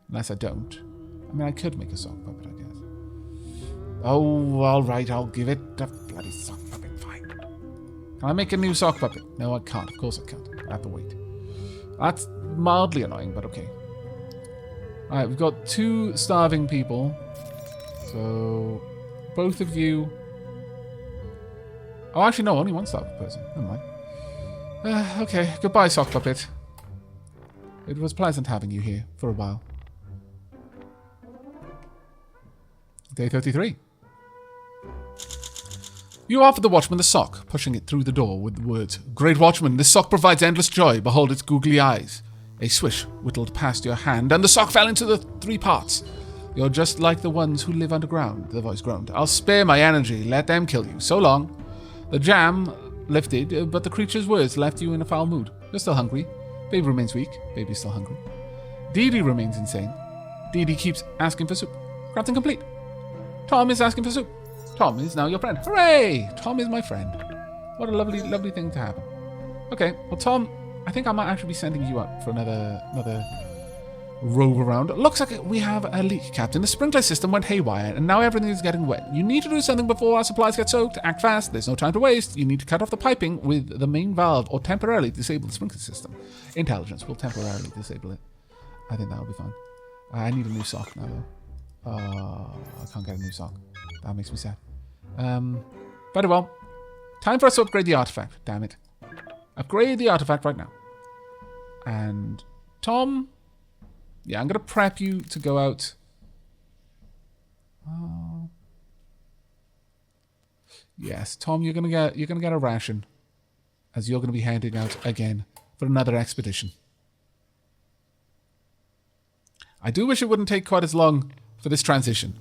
Unless I don't. I mean, I could make a sock puppet, I guess. Oh, all right, I'll give it a bloody sock puppet. Fine. Can I make a new sock puppet? No, I can't. Of course I can't. I have to wait. That's mildly annoying, but okay. All right, we've got 2 starving people. So, both of you... Oh, actually, no, only 1 starving person. Never mind. Okay, goodbye, sock puppet. It was pleasant having you here for a while. Day 33. You offer the Watchman the sock, pushing it through the door with the words, "Great Watchman, this sock provides endless joy. Behold its googly eyes." A swish whittled past your hand, and the sock fell into the 3 parts. "You're just like the ones who live underground," the voice groaned. "I'll spare my energy. Let them kill you. So long." The jam lifted, but the creature's words left you in a foul mood. You're still hungry. Baby remains weak. Baby's still hungry. Dee Dee remains insane. Dee Dee keeps asking for soup. Crafting complete. Tom is asking for soup. Tom is now your friend. Hooray! Tom is my friend. What a lovely, lovely thing to happen. Okay, well, Tom, I think I might actually be sending you up for another rove around. Looks like we have a leak, Captain. The sprinkler system went haywire, and now everything is getting wet. You need to do something before our supplies get soaked. Act fast. There's no time to waste. You need to cut off the piping with the main valve or temporarily disable the sprinkler system. Intelligence will temporarily disable it. I think that'll be fine. I need a new sock now, though. I can't get a new sock. That makes me sad. Very well. Time for us to upgrade the artifact. Damn it. Upgrade the artifact right now. And Tom... Yeah, I'm going to prep you to go out. Yes, Tom, you're going to get a ration, as you're going to be heading out again for another expedition. I do wish it wouldn't take quite as long for this transition.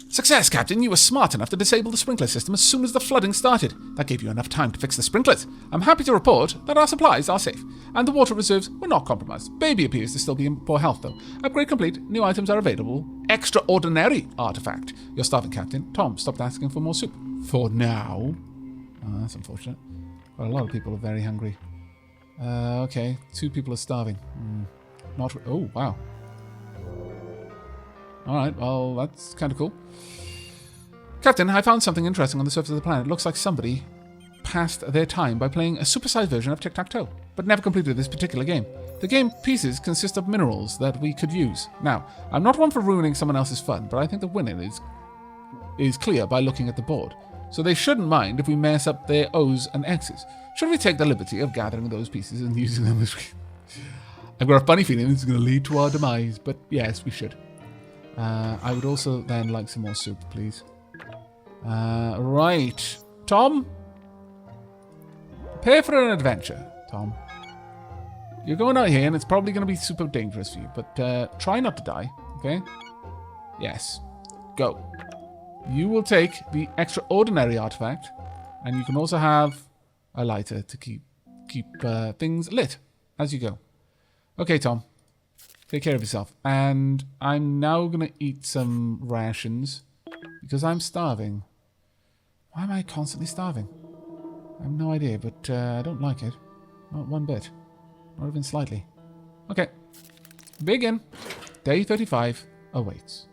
Success, Captain. You were smart enough to disable the sprinkler system as soon as the flooding started. That gave you enough time to fix the sprinklers. I'm happy to report that our supplies are safe, and the water reserves were not compromised. Baby appears to still be in poor health, though. Upgrade complete. New items are available. Extraordinary artifact. You're starving, Captain. Tom stopped asking for more soup. For now. Oh, that's unfortunate. Well, a lot of people are very hungry. Okay. 2 people are starving. Oh, wow. Alright, well, that's kind of cool. Captain, I found something interesting on the surface of the planet. It looks like somebody passed their time by playing a supersized version of Tic-Tac-Toe, but never completed this particular game. The game pieces consist of minerals that we could use. Now, I'm not one for ruining someone else's fun, but I think the winner is clear by looking at the board. So they shouldn't mind if we mess up their O's and X's. Should we take the liberty of gathering those pieces and using them as... I've got a funny feeling this is going to lead to our demise, but yes, we should. I would also then like some more soup, please. Right. Tom? Prepare for an adventure, Tom. You're going out here and it's probably going to be super dangerous for you, but try not to die, okay? Yes. Go. You will take the extraordinary artifact, and you can also have a lighter to keep things lit as you go. Okay, Tom. Take care of yourself. And I'm now going to eat some rations because I'm starving. Why am I constantly starving? I have no idea, but I don't like it. Not one bit. Not even slightly. Okay. Begin. Day 35 awaits.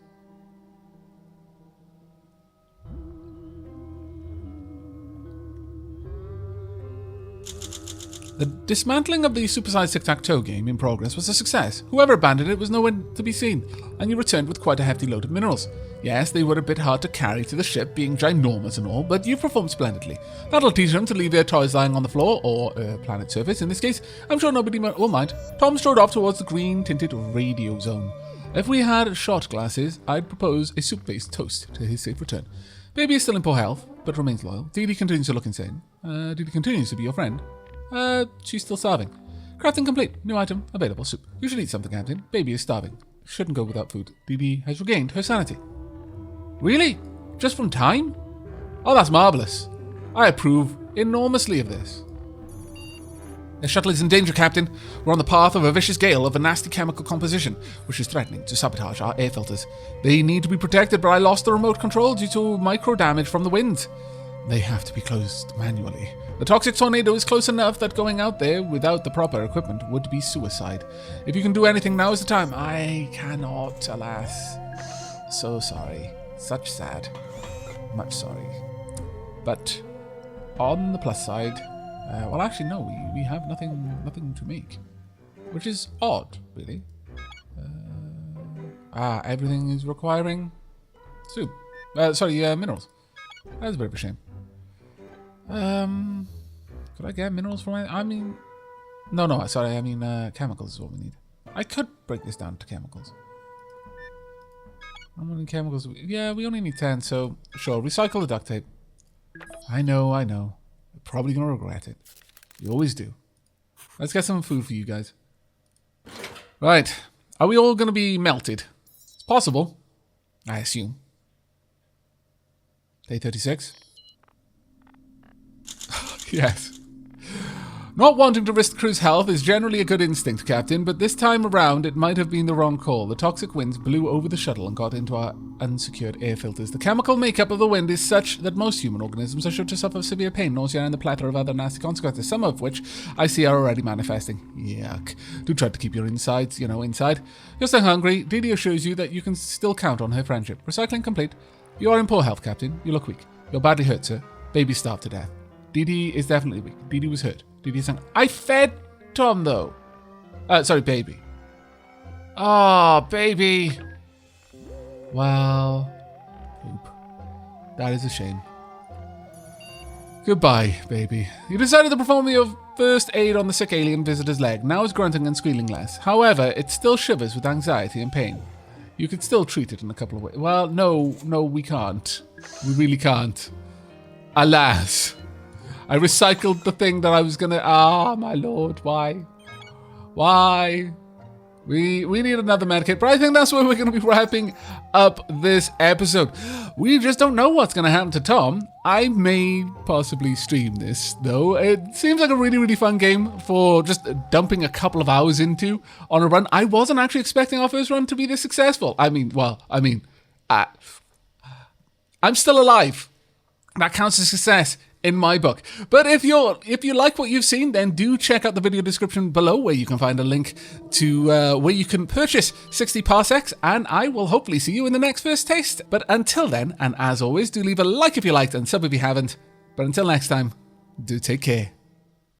The dismantling of the supersized tic-tac-toe game in progress was a success. Whoever abandoned it was nowhere to be seen, and you returned with quite a hefty load of minerals. Yes, they were a bit hard to carry to the ship, being ginormous and all, but you performed splendidly. That'll teach them to leave their toys lying on the floor, or planet surface in this case. I'm sure nobody will mind. Tom strode off towards the green-tinted radio zone. If we had shot glasses, I'd propose a soup-based toast to his safe return. Baby is still in poor health, but remains loyal. Dee Dee continues to look insane. Dee Dee continues to be your friend. She's still starving. Crafting complete. New item available. Soup. You should eat something, Captain. Baby is starving. Shouldn't go without food. Dee Dee has regained her sanity. Really? Just from time? Oh, that's marvellous. I approve enormously of this. The shuttle is in danger, Captain. We're on the path of a vicious gale of a nasty chemical composition, which is threatening to sabotage our air filters. They need to be protected, but I lost the remote control due to micro damage from the winds. They have to be closed manually. The toxic tornado is close enough that going out there without the proper equipment would be suicide. If you can do anything, now is the time. I cannot, alas. So sorry. Such sad. Much sorry. But on the plus side, well, actually, no, we have nothing to make, which is odd, really. Everything is requiring soup. Minerals. That's a bit of a shame. Could I get minerals from it? I mean, no, sorry, I mean, chemicals is what we need. I could break this down to chemicals. How many chemicals? Yeah, we only need 10, so sure. Recycle the duct tape. I know. You're probably going to regret it. You always do. Let's get some food for you guys. Right. Are we all going to be melted? It's possible. I assume. Day 36. Yes. Not wanting to risk crew's health is generally a good instinct, Captain, but this time around it might have been the wrong call. The toxic winds blew over the shuttle and got into our unsecured air filters. The chemical makeup of the wind is such that most human organisms are sure to suffer severe pain, nausea, and a plethora of other nasty consequences, some of which I see are already manifesting. Yuck. Do try to keep your insides, inside. You're still hungry. Didi assures you that you can still count on her friendship. Recycling complete. You are in poor health, Captain. You look weak. You're badly hurt, sir. Baby starved to death. Didi is definitely weak. Didi was hurt. Didi sang. I fed Tom, though. Sorry, baby. Oh, baby. Well, poop. That is a shame. Goodbye, baby. You decided to perform your first aid on the sick alien visitor's leg. Now it's grunting and squealing less. However, it still shivers with anxiety and pain. You could still treat it in a couple of ways. Well, no, we can't. We really can't. Alas. I recycled the thing that I was gonna... Ah, my lord, why? Why? We need another medkit, but I think that's where we're going to be wrapping up this episode. We just don't know what's going to happen to Tom. I may possibly stream this, though. It seems like a really, really fun game for just dumping a couple of hours into on a run. I wasn't actually expecting our first run to be this successful. I'm still alive. That counts as success in my book. But if you like what you've seen, then do check out the video description below where you can find a link to where you can purchase 60 Parsecs, and I will hopefully see you in the next first taste. But until then, and as always, do leave a like if you liked and sub if you haven't. But until next time, do take care.